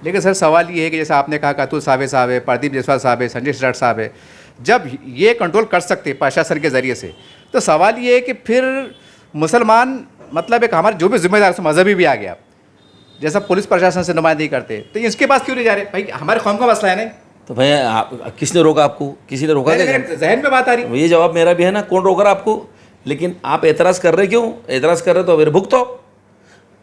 लेकिन सर सवाल ये है कि जैसे आपने कहा अतुल सावे साहब है, प्रदीप जायसवाल साहब है, संजय सिरसाट साहब है, जब ये कंट्रोल कर सकते हैं प्रशासन के ज़रिए से, तो सवाल ये है कि फिर मुसलमान मतलब एक हमारे जो भी जिम्मेदार मजहबी भी आ गया, जैसा पुलिस प्रशासन से नुमाइंदगी करते, तो इसके पास क्यों नहीं जा रहे? भाई हमारे कौम का मसला है नहीं। तो भैया किसने रोका आपको? किसी ने रोका क्या? जहन में बात आ रही। ये जवाब मेरा भी है ना, कौन रोक रहा आपको? लेकिन आप एतराज़ कर रहे क्यों? एतराज़ कर रहे तो फिर भुगतो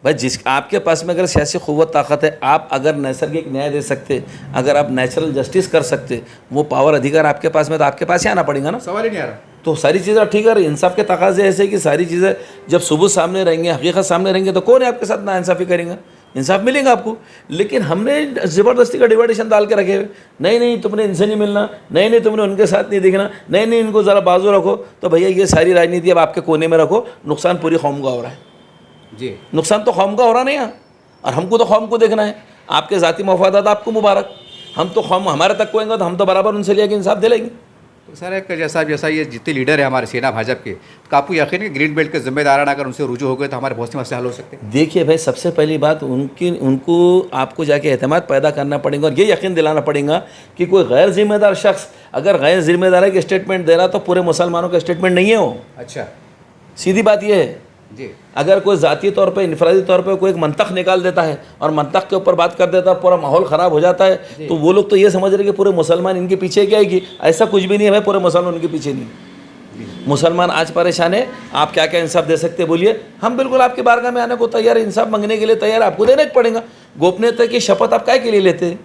भाई। जिस आपके पास में अगर सियासी क़ुव्वत ताकत है, आप अगर नैसर्गिक न्याय दे सकते, अगर आप नेचुरल जस्टिस कर सकते, वो पावर अधिकार आपके पास में, तो आपके पास ही आना पड़ेगा ना। सवाल ही नहीं आ रहा। तो सारी चीज़ें ठीक है। इंसाफ के तकाज़े ऐसे कि सारी चीज़ें जब सबूत सामने रहेंगे, हकीकत सामने रहेंगे, तो कौन है आपके साथ ना इंसाफ़ी करेंगे? इंसाफ मिलेगा आपको। लेकिन हमने ज़बरदस्ती का डिवाइडेशन डाल के रखे हुए, नहीं तुमने इनसे नहीं मिलना, नहीं तुमने उनके साथ नहीं देखना, नहीं इनको ज़रा बाजू रखो। तो भैया ये सारी राजनीति अब आपके कोने में रखो, नुकसान पूरी कौम का हो रहा है जी। नुकसान तो कौम का हो रहा नहीं है, और हमको तो कौम को देखना है। आपके ज़ाती मफादात आपको मुबारक, हम तो कौम हमारे तक कोएंगे तो हम तो बराबर उनसे लेके इंसाफ दे लेंगे। तो सर एक जैसा ये जितने लीडर है हमारे सेना भाजपा के, तो आपको यकीन है कि ग्रीन बेल्ट के जिम्मेदारान अगर उनसे रुजू हो गए तो हमारे बहुत से मसले हल हो सकते हैं? देखिए भाई, सबसे पहली बात उनको आपको जाके एतमाद पैदा करना पड़ेगा और ये यकीन दिलाना पड़ेगा कि कोई गैर जिम्मेदार शख्स अगर गैर जिम्मेदारी की स्टेटमेंट दे रहा तो पूरे मुसलमानों का स्टेटमेंट नहीं है वो। अच्छा, सीधी बात ये है जी। अगर कोई ज़ाती तौर पे, इनफरादी तौर पे कोई एक मंतक निकाल देता है और मंतक के ऊपर बात कर देता है, पूरा माहौल ख़राब हो जाता है, तो वो लोग तो ये समझ रहे कि पूरे मुसलमान इनके पीछे क्या आएगी। ऐसा कुछ भी नहीं है भाई, पूरे मुसलमान उनके पीछे नहीं। मुसलमान आज परेशान है, आप क्या क्या इंसाफ दे सकते बोलिए? हम बिल्कुल आपकी बारगाह में आने को तैयार है, इंसाफ मांगने के लिए तैयार, आपको देना ही पड़ेगा। गोपनीयता की शपथ आप क्या के लिए लेते हैं?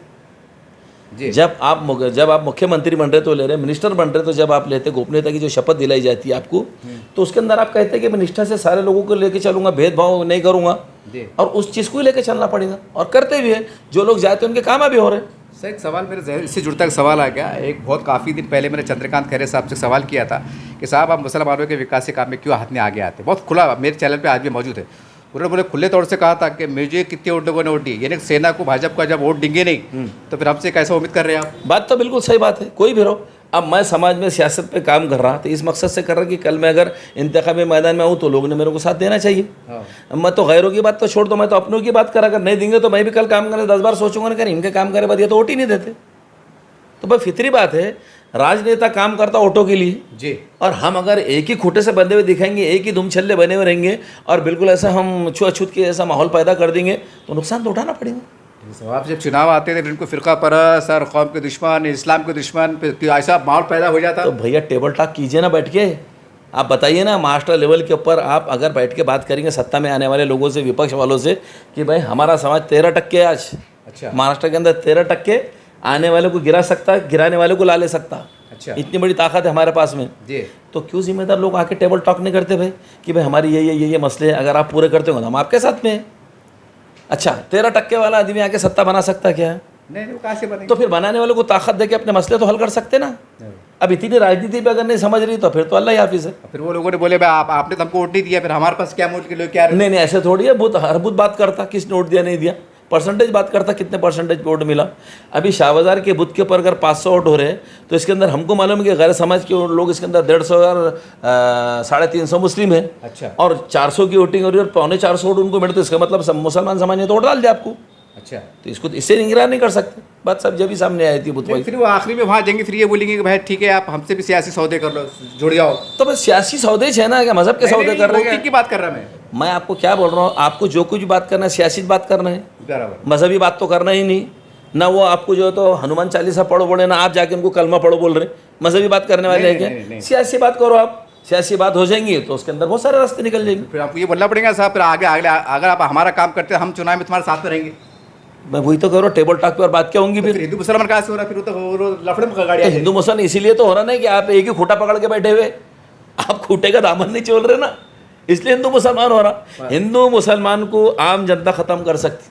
जब आप मुख्यमंत्री बन रहे तो ले रहे, मिनिस्टर बन रहे तो जब आप लेते गोपनीयता की जो शपथ दिलाई जाती है आपको, तो उसके अंदर आप कहते हैं कि मैं निष्ठा से सारे लोगों को लेकर चलूंगा, भेदभाव नहीं करूंगा, और उस चीज़ को ही लेकर चलना पड़ेगा, और करते भी है। जो लोग जाते हैं उनके काम भी हो रहे हैं। सर एक सवाल मेरे जहन से जुड़ता एक सवाल आ गया। एक बहुत काफ़ी दिन पहले मैंने चंद्रकांत खैरे साहब से सवाल किया था कि साहब आप मुसलमानों के विकास के काम में क्यों हाथ में आगे आते? बहुत खुला, मेरे चैनल पे आज भी मौजूद है। उन्होंने बोले खुले तौर से कहा था कि मुझे कितने वोट लोगों ने वोट दी, यानी सेना को भाजपा का जब वोट देंगे नहीं तो फिर हमसे कैसे उम्मीद कर रहे हैं आप? बात तो बिल्कुल सही बात है, कोई भी रहो। अब मैं समाज में सियासत पे काम कर रहा तो इस मकसद से कर रहा कि कल मैं अगर इंतखाबी मैदान में आऊँ तो लोगों ने मेरे को साथ देना चाहिए। मैं तो गैरों की बात तो छोड़ दो, मैं तो अपनों की बात करा, अगर नहीं देंगे तो मैं भी कल काम करने 10 बार सोचूंगा ना, इनके काम करे बाद ये तो वोट ही नहीं देते। तो भाई फितरी बात है, राजनेता काम करता ऑटो के लिए जी, और हम अगर एक ही खूटे से बंधे हुए दिखाएंगे, एक ही धूम छल्ले बने हुए रहेंगे और बिल्कुल ऐसा हम छुआछूत के ऐसा माहौल पैदा कर देंगे तो नुकसान तो उठाना पड़ेगा। आप जब चुनाव आते थे इनको फिरका परस्त और कौम के दुश्मन, इस्लाम के दुश्मन, ऐसा माहौल पैदा हो जाता। तो भैया टेबल टॉक कीजिए ना बैठ के, आप बताइए ना मास्टर लेवल के ऊपर आप अगर बैठ के बात करेंगे सत्ता में आने वाले लोगों से, विपक्ष वालों से, कि भाई हमारा समाज 13% है आज। अच्छा, महाराष्ट्र के अंदर 13% आने वाले को गिरा सकता, गिराने वाले को ला ले सकता। अच्छा, इतनी बड़ी ताकत है हमारे पास में जी। तो क्यों जिम्मेदार लोग आके टेबल टॉक नहीं करते भाई कि भाई हमारी ये मसले हैं, अगर आप पूरे करते हो तो हम आपके साथ में हैं। अच्छा, 13% वाला आदमी आके सत्ता बना सकता क्या है? नहीं, वो कहाँ से बनेगा? तो फिर बनाने वालों को ताकत दे के अपने मसले तो हल कर सकते ना। अब इतनी राजनीति पे अगर नहीं समझ रही तो फिर तो अल्लाह ही हाफिज़ है। फिर वो लोगों ने बोले भाई आपने तो हमको वोट नहीं दिया, फिर हमारे पास क्या वोट के लिए क्या? नहीं ऐसे थोड़ी है, हर बुत बात करता किसने वोट दिया नहीं दिया, परसेंटेज बात करता कितने परसेंटेज वोट मिला। अभी शाहबाजार के बुथ के ऊपर अगर 500 वोट हो रहे हैं तो इसके अंदर हमको मालूम है कि गैर समाज के लोग इसके अंदर 150 और 350 मुस्लिम है। अच्छा, और 400 की वोटिंग हो रही है और 425 वोट उनको मिलते, इसका मतलब मुसलमान समाज ने तो वोट डाल दिया आपको। अच्छा, तो इसको इससे निगरान नहीं कर सकते। बात सब जब भी सामने आई थी बुत भाई, फिर वो आखिरी में वहाँ जाएंगे, फिर ये बोलेंगे कि भाई ठीक है आप हमसे भी सियासी सौदे कर लो, जुड़ जाओ। तो बस सियासी सौदे है ना, क्या मजहब के सौदे कर रहे हैं? की बात कर रहा मैं आपको क्या बोल रहा हूँ, आपको जो कुछ बात करना है सियासी बात करना है, बराबर, मजहबी बात तो करना ही नहीं ना। वो आपको जो है तो हनुमान चालीसा पढ़ो बोले ना, आप जाके उनको कलमा पढ़ो बोल रहे, मजहबी बात करने वाले हैं क्या? सियासी बात करो आप, सियासी बात हो जाएंगी तो उसके अंदर बहुत सारे रास्ते निकल जाएंगे। फिर आपको ये बोलना पड़ेगा साहब फिर आगे अगर आप हमारा काम करते हैं हम चुनाव में तुम्हारे साथ में रहेंगे। मैं वही तो करो, टेबल टॉक पे और बात क्या होंगी फिर हिंदू मुसलमान कहाँ से हो रहा है? फिर तो लफड़े में गाड़ी। हिंदू मुसलमान इसीलिए तो हो रहा नहीं कि आप एक ही खूटा पकड़ के बैठे हुए, आप खूटे का दामन नहीं चोल रहे ना, इसलिए हिंदू मुसलमान हो रहा। हिंदू मुसलमान को आम जनता खत्म कर सकती,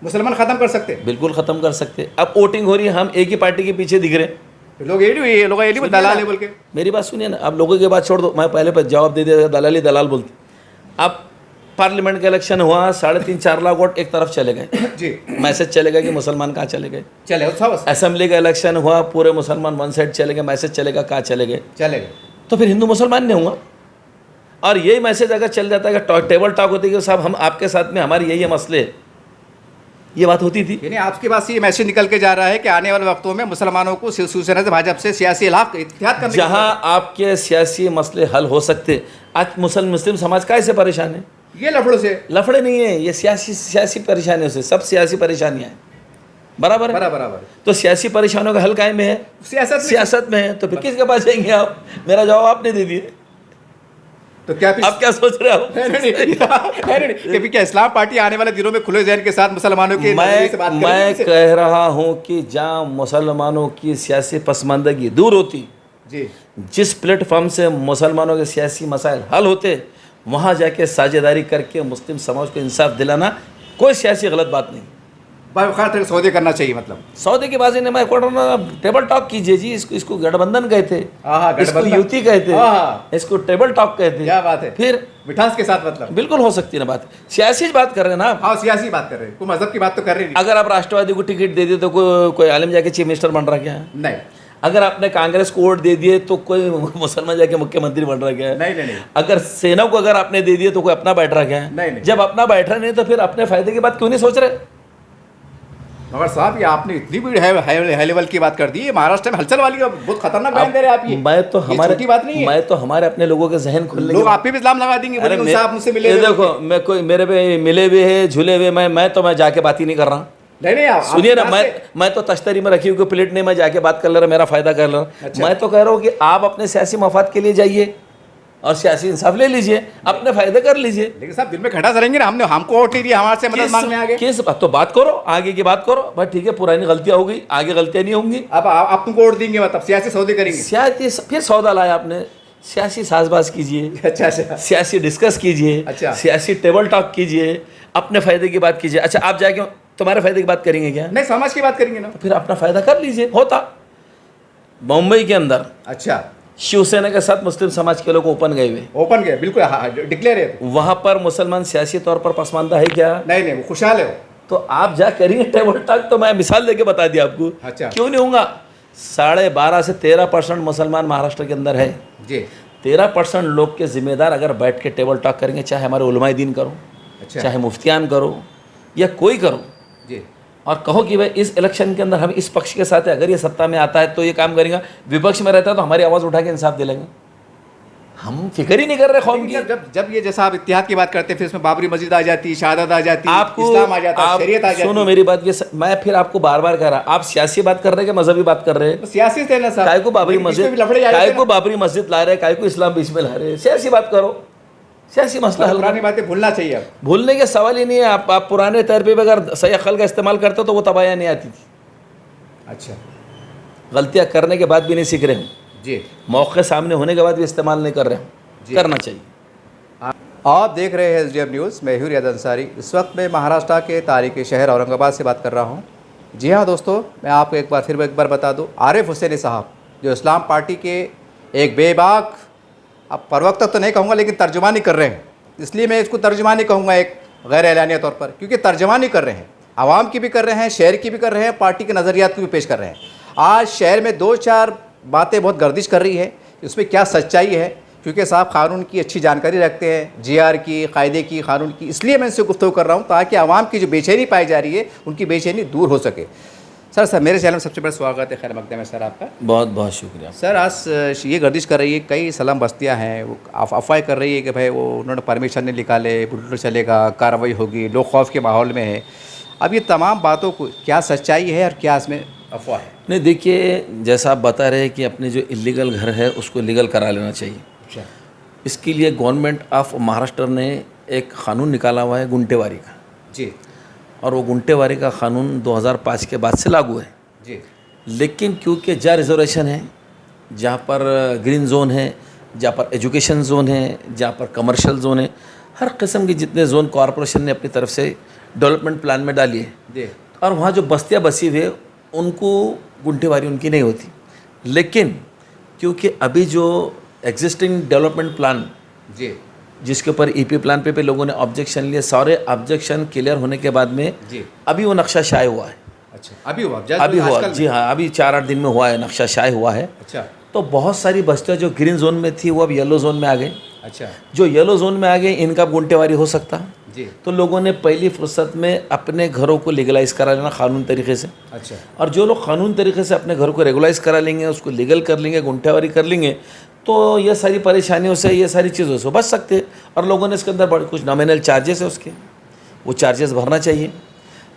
मुसलमान खत्म कर सकते, बिल्कुल खत्म कर सकते। अब वोटिंग हो रही है, हम एक ही पार्टी के पीछे दिख रहे हैं, लोग दलाल है बोल के। मेरी बात सुनिए ना, अब लोगों की बात छोड़ दो, मैं पहले पर जवाब दे दिया, दलाली दलाल बोलती। अब पार्लियामेंट का इलेक्शन हुआ, 3.5-4 लाख वोट एक तरफ चले गए जी, मैसेज चले गया कि मुसलमान कहाँ चले गए। चले असेंबली का इलेक्शन हुआ, पूरे मुसलमान वन साइड चले गए, मैसेज चलेगा कहाँ चले गए। तो फिर हिंदू मुसलमान नहीं होगा। और यही मैसेज अगर चल जाता है कि टेबल टॉक होती है कि साहब हम आपके साथ में, हमारे यही मसले, ये बात होती थी। यानी आपके पास ये मैसेज निकल के जा रहा है कि आने वाले वक्तों में मुसलमानों को शिवसेना से भाजपा से सियासी इत्तेहाद करने जहां आपके सियासी मसले हल हो सकते, आज मुस्लिम समाज कैसे परेशान है? ये लफड़ों से लफड़े नहीं है, ये सियासी परेशानियों से, सब सियासी परेशानियां हैं। बराबर है? बराबर तो सियासी परेशानियों का हल कायम में है, सियासत में है, तो फिर किसके पास जाएंगे आप? मेरा जवाब आपने दे दिया। तो क्या आप क्या सोच रहे हो? नहीं, क्या इस्लाम पार्टी आने वाले दिनों में खुले जहन के साथ मुसलमानों के नजरिए से बात मैं करेगी? कह रहा हूं कि जहां मुसलमानों की सियासी पसमानदगी दूर होती, जी, जिस प्लेटफॉर्म से मुसलमानों के सियासी मसाइल हल होते, वहां जाके साझेदारी करके मुस्लिम समाज को इंसाफ दिलाना कोई सियासी गलत बात नहीं। बाखैर तरह सौदे करना चाहिए, मतलब सौदे की बाजी ने मैं टेबल टॉक कीजिए जी। इसको गठबंधन कहते, इसको युति कहते, इसको टेबल टॉक कहते। क्या बात है, फिर मिठास के साथ, मतलब बिल्कुल हो सकती है ना बात। सियासी बात कर रहे हैं ना आप। हाँ, सियासी बात कर रहे हैं, कोई मजहब की बात तो कर रहे नहीं। अगर आप राष्ट्रवादी को टिकट दे दिए तो कोई आलिम जाके चीफ मिनिस्टर बन रहा क्या है? नहीं। अगर आपने कांग्रेस को वोट दे दिए तो कोई मुसलमान जाके मुख्यमंत्री बन रहा क्या है? नहीं। अगर सेना को अगर आपने दे दिए तो कोई अपना बैठ रहा क्या है? नहीं। जब अपना बैठ रहा नहीं तो फिर अपने फायदे की बात क्यों नहीं सोच रहे? मगर साहब, ये आपने इतनी बड़ी हाई लेवल की बात कर दी। ये महाराष्ट्र में हलचल वाली बहुत खतरनाक बयान दे रहे हैं आप। ये मैं तो हमारे छोटी बात नहीं है। मैं तो हमारे अपने लोगों के जहन खुलने, लोग आप पे भी इल्जाम लगा देंगे, बोलेंगे साहब मुझसे मिले। देखो, मैं कोई मेरे पे मिले हुए है, झूले हुए, मैं जाके बात ही नहीं कर रहा। नहीं, सुनिए ना, मैं तो तश्तरी में रखी हुई प्लेट नहीं, मैं जाके बात कर ले रहा, मेरा फायदा कर ले रहा। अच्छा। मैं तो कह रहा हूँ कि आप अपने सियासी मफाद के लिए जाइए और सियासी इंसाफ ले लीजिए, अपने फायदे कर लीजिए। लेकिन साहब, दिल में खड़ा करेंगे ना, हमको वोट नहीं दिया, हमारे से मदद मांगने आ गए। किस बात? तो बात करो, आगे की बात करो भाई। ठीक है, पुरानी गलतियां हो गई, आगे गलतियां नहीं होंगी। अब आप तुमको वोट देंगे, मतलब सियासी सौदे करेंगे। सियासी फिर सौदा लाया आपने, सियासी साजबाज कीजिए, अच्छा, सियासी डिस्कस कीजिए, अच्छा, सियासी टेबल टॉक कीजिए, अपने फायदे की बात कीजिए। अच्छा, आप जाके तुम्हारे फायदे की बात करेंगे क्या? नहीं, समाज की बात करेंगे ना। तो फिर अपना फायदा कर लीजिए। होता मुंबई के अंदर, अच्छा, शिवसेना के साथ मुस्लिम समाज के लोग ओपन गए हुए, ओपन गए, बिल्कुल डिक्लेयर है। वहां पर मुसलमान सियासी तौर पर पसमानदा है क्या? नहीं, वो खुशहाल है। तो आप जा करेंगे टेबल टॉक। तो मैं मिसाल देके बता दिया आपको। अच्छा। क्यों नहीं होगा? 12.5 से 13% मुसलमान महाराष्ट्र के अंदर है जी। 13% लोग के जिम्मेदार अगर बैठ के टेबल टॉक करेंगे, चाहे हमारे उलमाए दीन करो, अच्छा, चाहे मुफ्तियान करो या कोई करो, जी, और कहो कि भाई इस इलेक्शन के अंदर हम इस पक्ष के साथ है, अगर ये सत्ता में आता है तो ये काम करेगा, विपक्ष में रहता है तो हमारी आवाज़ उठा के इंसाफ दिलाएंगे। हम फिक्र ही नहीं कर रहे कौम की। जब ये जैसा आप इत्तेहाद की बात करते हैं, फिर इसमें बाबरी मस्जिद आ जाती, शहादत आ जाती, आपको इस्लाम आ जाता, शरीयत आ जाती। सुनो मेरी बात, ये मैं फिर आपको बार बार कह रहा, आप सियासी बात कर रहे हैं कि मजहबी बात कर रहे हैं? सियासी थे ना साहब। काय को बाबरी मस्जिद ला रहे, काय को इस्लाम बीच में ला रहे? सियासी बात करो, सियासी मसला हल। पुरानी बातें भूलना चाहिए। अब भूलने का सवाल ही नहीं है। आप पुराने तरीके पे अगर सही अक्ल का इस्तेमाल करते हो तो वो तबाहियाँ नहीं आती थी। अच्छा, गलतियाँ करने के बाद भी नहीं सीख रहे हूँ जी, मौके सामने होने के बाद भी इस्तेमाल नहीं कर रहे हूँ, करना चाहिए। आप देख रहे हैं SDM न्यूज़। मैं हूं रियाद अंसारी। इस वक्त मैं महाराष्ट्र के तारीखी शहर औरंगाबाद से बात कर रहा हूं। जी हाँ दोस्तों, मैं आपको एक बार बता दूं, आरिफ हुसैनी साहब जो इस्लाम पार्टी के एक बेबाक, अब प्रवक्ता तो नहीं कहूँगा लेकिन तर्जुमानी कर रहे हैं। इसलिए मैं इसको तर्जुमानी कहूँगा, एक गैर एलानिया तौर पर, क्योंकि तर्जुमानी कर रहे हैं, आवाम की भी कर रहे हैं, शहर की भी कर रहे हैं, पार्टी के नज़रियात को भी पेश कर रहे हैं। आज शहर में 2-4 बातें बहुत गर्दिश कर रही है, इसमें क्या सच्चाई है, क्योंकि साहब कानून की अच्छी जानकारी रखते हैं, GR की, कायदे की, कानून की, इसलिए मैं इनसे गुफ्तगू कर रहा हूँ ताकि आवाम की जो बेचैनी पाई जा रही है उनकी बेचैनी दूर हो सके। सर मेरे चैनल में सबसे बड़ा स्वागत है, खैर मकदम है सर आपका। बहुत बहुत शुक्रिया सर। आज ये गर्दिश कर रही है, कई सलाम बस्तियाँ हैं, वो अफवाह कर रही है कि भाई वो उन्होंने परमिशन नहीं निकाले, बुलडोजर चलेगा, कार्रवाई होगी, लोग खौफ के माहौल में है। अब ये तमाम बातों को क्या सच्चाई है और क्या इसमें अफवाह है? नहीं, देखिए, जैसा आप बता रहे हैं कि अपने जो इलीगल घर है उसको लीगल करा लेना चाहिए। अच्छा। इसके लिए गवर्नमेंट ऑफ महाराष्ट्र ने एक क़ानून निकाला हुआ है गुंटेवारी का। जी। और वो गुंटेवारी का क़ानून 2005 के बाद से लागू है। जी। लेकिन क्योंकि जहाँ रिजर्वेशन है, जहाँ पर ग्रीन जोन है, जहाँ पर एजुकेशन जोन है, जहाँ पर कमर्शियल जोन है, हर किस्म के जितने जोन कॉरपोरेशन ने अपनी तरफ से डेवलपमेंट प्लान में डाली है। और वहाँ जो बस्तियाँ बसी हुई है उनको गुंटेवारी उनकी नहीं होती। लेकिन क्योंकि अभी जो एग्जिस्टिंग डेवलपमेंट प्लान, जी, जिसके ऊपर EP प्लान पे लोगों ने ऑब्जेक्शन लिए, सारे ऑब्जेक्शन क्लियर होने के बाद में जी, अभी वो नक्शा शाये हुआ है। अच्छा, अभी हुआ? जी हाँ, अभी 4-8 दिन में हुआ है, नक्शा शाये हुआ है। अच्छा। तो बहुत सारी बस्तियाँ जो ग्रीन जोन में थी वो अब येलो जोन में आ गई। अच्छा। जो येलो जोन में आ गई इनका गुंटेवारी हो सकता। जी। तो लोगों ने पहली फुर्सत में अपने घरों को लीगलाइज करा लेना कानून तरीके से। अच्छा। और जो लोग कानून तरीके से अपने घर को रेगुलाइज करा लेंगे, उसको लीगल कर लेंगे, गुंठेवारी कर लेंगे, तो ये सारी परेशानियों से, ये सारी चीज़ों से बच सकते हैं। और लोगों ने इसके अंदर बड़े कुछ नॉमिनल चार्जेस है उसके, वो चार्जेस भरना चाहिए।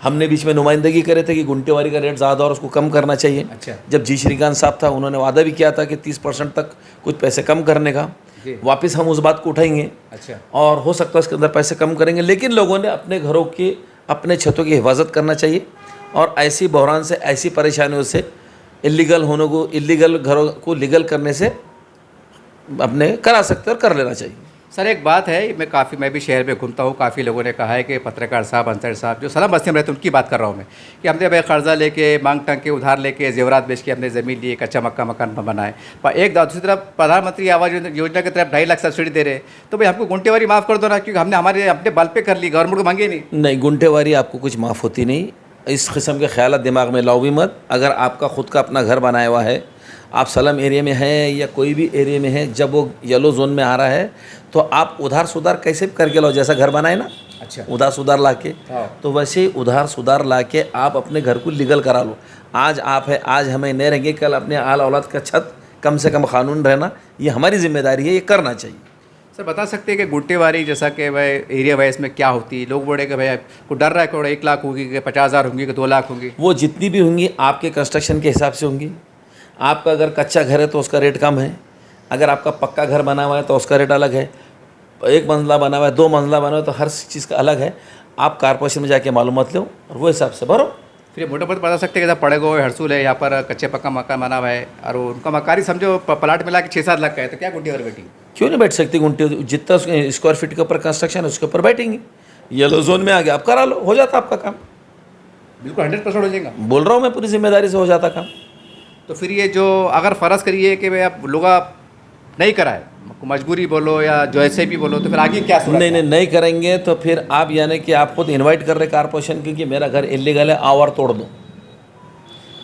हमने बीच में नुमाइंदगी करे थे कि गुंटेवारी का रेट ज़्यादा और उसको कम करना चाहिए। अच्छा। जब जी श्रीकांत साहब था, उन्होंने वादा भी किया था कि 30% तक कुछ पैसे कम करने का। जी। वापस हम उस बात को उठाएंगे अच्छा। और हो सकता है उसके अंदर पैसे कम करेंगे, लेकिन लोगों ने अपने घरों की, अपने छतों की हिफाजत करना चाहिए। और ऐसी बहरान से, ऐसी परेशानियों से, इलीगल घरों को लीगल करने से अपने करा सकते और कर लेना चाहिए। सर एक बात है, मैं भी शहर में घूमता हूँ, काफ़ी लोगों ने कहा है कि पत्रकार साहब, अंसारी साहब जो सलाम बस्ती में रहते हैं उनकी बात कर रहा हूँ मैं, कि हमने भाई कर्जा लेके, मांग टंग के, उधार लेके, जेवरात बेच के हमने ज़मीन ली, कच्चा मक्का मकान बनाए। पर दूसरी तरफ प्रधानमंत्री आवास योजना की तरफ 2.5 लाख सब्सिडी दे रहे, तो भाई हमको गुंटेवारी माफ़ कर दो ना, क्योंकि हमने हमारे अपने बल पे कर ली, गवर्नमेंट को मांगे नहीं। गुंटेवारी आपको कुछ माफ़ होती नहीं। इस किस्म के ख्याल दिमाग में लाओ भी मत। अगर आपका खुद का अपना घर बनाया हुआ है, आप सलम एरिया में हैं या कोई भी एरिया में है, जब वो येलो जोन में आ रहा है तो आप उधार सुधार कैसे भी करके लाओ, जैसा घर बनाए ना। अच्छा। उधार सुधार ला के, तो वैसे ही उधार सुधार ला के आप अपने घर को लीगल करा लो। आज आप है, आज हमें नहीं रहेंगे, कल अपने आल औलाद का छत कम से कम कानून रहना, ये हमारी जिम्मेदारी है, ये करना चाहिए। सर बता सकते हैं कि गुंटेवारी जैसा कि भाई एरिया वाइज में क्या होती है? लोग बोले कि भाई को डर रहा है कि 1 लाख होगी, कि 50,000 होंगी, कि 2 लाख होंगी। वो जितनी भी होंगी आपके कंस्ट्रक्शन के हिसाब से होंगी। आपका अगर कच्चा घर है तो उसका रेट कम है, अगर आपका पक्का घर बना हुआ है तो उसका रेट अलग है, 1 मंजिला बना हुआ है, 2 मंजिला बना हुआ है, तो हर चीज़ का अलग है। आप कारपोरेशन में जाके मालूमात लो और वो हिसाब से भरो। फिर मोटा मोटा बता सकते हैं कि पड़ेगा हरसूल है, यहाँ पर कच्चे पक्का मकान बना हुआ है और उनका मकान ही समझो प्लाट मिला के 6-7 लाख का है, तो क्या गुंटेवारी बैठी? क्यों नहीं बैठ सकती गुंटे? जितना स्क्वायर फीट के ऊपर कंस्ट्रक्शन है उसके ऊपर बैठेंगी। येलो जोन में आ गया, आप करा लो, हो जाता आपका काम। बिल्कुल 100% हो जाएगा। बोल रहा हूँ मैं, पूरी जिम्मेदारी से हो जाता काम। तो फिर ये जो अगर फ़र्ज़ करिए कि भाई आप लोग नहीं कराए, मजबूरी बोलो या जो ऐसे भी बोलो, तो फिर आगे क्या सूरत? नहीं करेंगे तो फिर आप यानी कि आप खुद इनवाइट कर रहे कारपोरेशन की कि मेरा घर इलीगल है, आओ और तोड़ दो।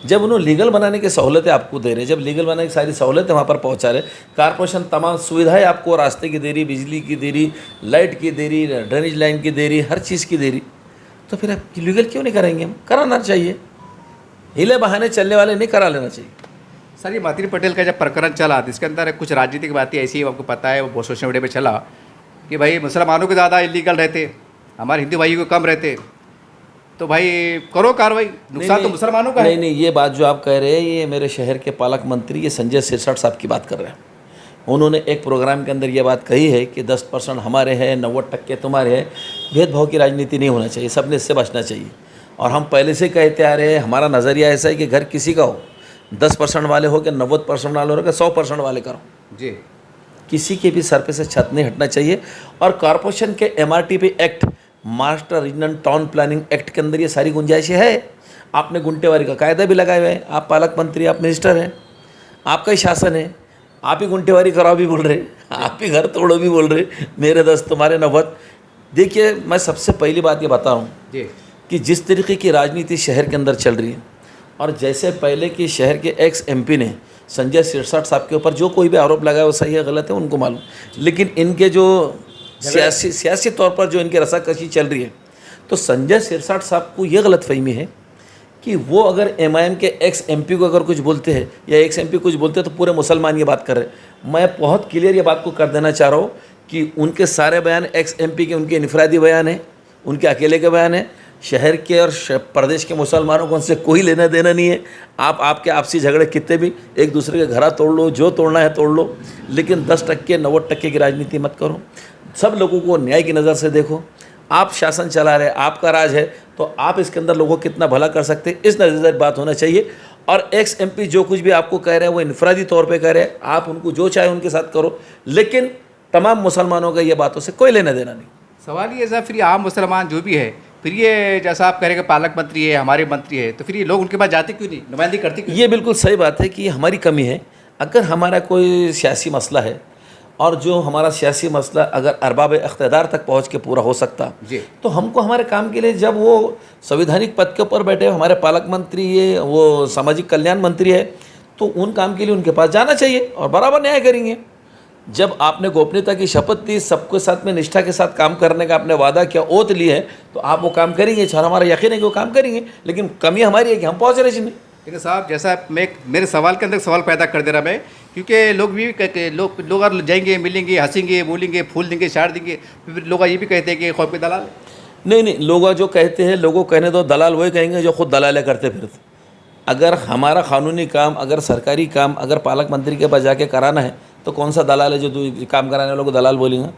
जब उन्होंने लीगल बनाने की सहूलतें आपको दे रहे, जब लीगल बनाने की सारी सहूलतें वहाँ पर पहुँचा रहे, कारपोरेशन तमाम सुविधाएं आपको रास्ते की दे रही, बिजली की दे रही, लाइट की दे रही, ड्रेनेज लाइन की दे रही, हर चीज़ की दे रही, तो फिर आप लीगल क्यों नहीं करेंगे? हम कराना चाहिए। हिले बहाने चलने वाले नहीं, करा लेना चाहिए। सर ये मातृ पटेल का जब प्रकरण चला, इसके अंदर कुछ राजनीतिक बातें ऐसी ही आपको पता है, वो बहुत सोशल मीडिया पे चला कि भाई मुसलमानों के ज़्यादा इलीगल रहते, हमारे हिंदू भाइयों को कम रहते, तो भाई करो कार्रवाई, नुकसान तो मुसलमानों का है। नहीं, ये बात जो आप कह रहे हैं, ये मेरे शहर के पालक मंत्री ये संजय सिरसाट साहब की बात कर रहे हैं। उन्होंने एक प्रोग्राम के अंदर ये बात कही है कि 10% हमारे हैं, 90% तुम्हारे हैं। भेदभाव की राजनीति नहीं होना चाहिए, सबने इससे बचना चाहिए। और हम पहले से कहते आ रहे हैं, हमारा नज़रिया ऐसा है कि घर किसी का हो, 10% वाले हो कि 90% वाले हो कि 100% वाले करो जी, किसी के भी सर पे से छत नहीं हटना चाहिए। और कॉरपोरेशन के MRTP act, Maharashtra regional town planning act के अंदर ये सारी गुंजाइशें है। आपने गुंटेवारी का कायदा भी लगाए हुए हैं, आप पालक मंत्री, आप मिनिस्टर हैं, आपका ही शासन है, आप ही गुंटेवारी कराओ भी बोल रहे, आप ही घर तोड़ो भी बोल रहे, मेरे 10 तुम्हारे 90। देखिए, मैं सबसे पहली बात ये बता रहा हूँ जी, कि जिस तरीके की राजनीति शहर के अंदर चल रही है, और जैसे पहले कि शहर के एक्स MP ने संजय सिरसाट साहब के ऊपर जो कोई भी आरोप लगाया वो सही है गलत है उनको मालूम, लेकिन इनके जो सियासी तौर पर जो इनकी रसाकशी चल रही है, तो संजय सिरसाट साहब को ये गलतफहमी है कि वो अगर MIM के एक्स MP को अगर कुछ बोलते हैं या एक्स MP कुछ बोलते हैं तो पूरे मुसलमान ये बात कर रहे हैं। मैं बहुत क्लियर ये बात को कर देना चाह रहा हूँ कि उनके सारे बयान एक्स MP के उनके इनफरादी बयान हैं, उनके अकेले के बयान हैं। शहर के और प्रदेश के मुसलमानों को उनसे कोई लेना देना नहीं है। आपके आपसी झगड़े कितने भी, एक दूसरे के घर तोड़ लो, जो तोड़ना है तोड़ लो, लेकिन 10% 90% की राजनीति मत करो। सब लोगों को न्याय की नज़र से देखो। आप शासन चला रहे, आपका राज है, तो आप इसके अंदर लोगों को कितना भला कर सकते हैं, इस नज़र से बात होना चाहिए। और एक्स MP जो कुछ भी आपको कह रहे हैं वो इनफरादी तौर पे कह रहे हैं, आप उनको जो चाहे उनके साथ करो, लेकिन तमाम मुसलमानों का ये बातों से कोई लेना देना नहीं। सवाल ये सर, फिर आम मुसलमान जो भी है, फिर ये जैसा आप कह रहे हैं कि पालक मंत्री है, हमारे मंत्री है, तो फिर ये लोग उनके पास जाते क्यों नहीं, नुमाइंदगी करती क्यों? ये बिल्कुल सही बात है कि हमारी कमी है। अगर हमारा कोई सियासी मसला है और जो हमारा सियासी मसला अगर अरबाब इख्तियार तक पहुंच के पूरा हो सकता जी, तो हमको हमारे काम के लिए, जब वो संवैधानिक पद के ऊपर बैठे हमारे पालक मंत्री है, वो सामाजिक कल्याण मंत्री है, तो उन काम के लिए उनके पास जाना चाहिए और बराबर न्याय करेंगे। जब आपने गोपनीयता की शपथ ली, सबके साथ में निष्ठा के साथ काम करने का आपने वादा किया, ओत ली है, तो आप वो काम करेंगे। और हमारा यकीन है कि वो काम करेंगे, लेकिन कमी हमारी है कि हम पहुँच रहे नहीं। लेकिन साहब, जैसा मैं मेरे सवाल के अंदर सवाल पैदा कर दे रहा मैं, क्योंकि लोग भी लोग अगर जाएंगे, मिलेंगे, हंसेंगे, बोलेंगे, फूल देंगे, शार देंगे, फिर लोग ये भी कहते हैं कि खौफ के दलाल। नहीं, लोग जो कहते हैं, लोगों को कहने दो, दलाल वही कहेंगे जो खुद दलालें करते फिरते। अगर हमारा कानूनी काम, अगर सरकारी काम, अगर पालक मंत्री के पास जाके कराना है, तो कौन सा दलाल है जो काम कराने वालों को दलाल बोलेंगे?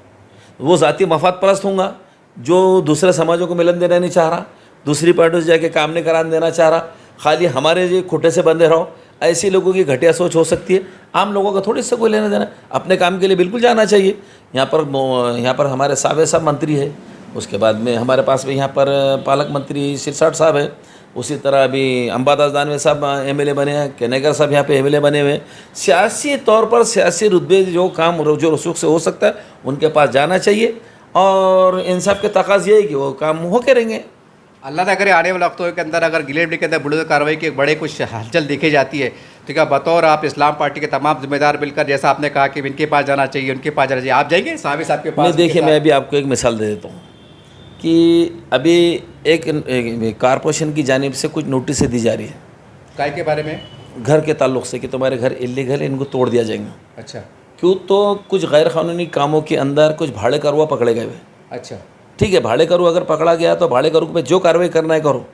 वो ज़ाती मफाद परस्त होगा जो दूसरे समाजों को मिलन देना नहीं चाह रहा, दूसरी पार्टी से जाके काम नहीं कराने देना चाह रहा, खाली हमारे जो खुटे से बंधे रहो। ऐसी लोगों की घटिया सोच हो सकती है। आम लोगों का थोड़ी इससे कोई लेना देना, अपने काम के लिए बिल्कुल जाना चाहिए। यहाँ पर हमारे सावे साहब मंत्री है, उसके बाद में हमारे पास में यहाँ पर पालक मंत्री सिरसाट साहब है, उसी तरह अभी अंबादास दानवे साहब एमएलए बने हैं, केनेगर साहब यहाँ पे एमएलए बने हुए हैं। सियासी तौर पर सियासी रुतबे जो काम जो रसूख से हो सकता है उनके पास जाना चाहिए, और इंसाफ के तकाज़ ये है कि वो काम हो के रहेंगे। अल्लाह ना करे आने वाले वक्तों के अंदर अगर गिलेबड़ी के अंदर बुलंद कार्रवाई की बड़े कुछ हलचल देखी जाती है, तो क्या बतौर आप इस्लाम पार्टी के तमाम जिम्मेदार मिलकर, जैसा आपने कहा कि इनके पास जाना चाहिए, उनके पास जाना चाहिए, आप जाएंगे साहब के पास? नहीं, देखिए, मैं अभी आपको एक मिसाल दे देता हूँ कि अभी एक कारपोरेशन की जानिब से कुछ नोटिस दी जा रही है काय के बारे में, घर के ताल्लुक से, कि तुम्हारे घर इलीगल है, इनको तोड़ दिया जाएगा। अच्छा, क्यों? तो कुछ गैर कानूनी कामों के अंदर कुछ भाड़े करुआ पकड़े गए हुए। अच्छा, ठीक है, भाड़े करू अगर पकड़ा गया तो भाड़े करू पे जो कार्रवाई करना है करो।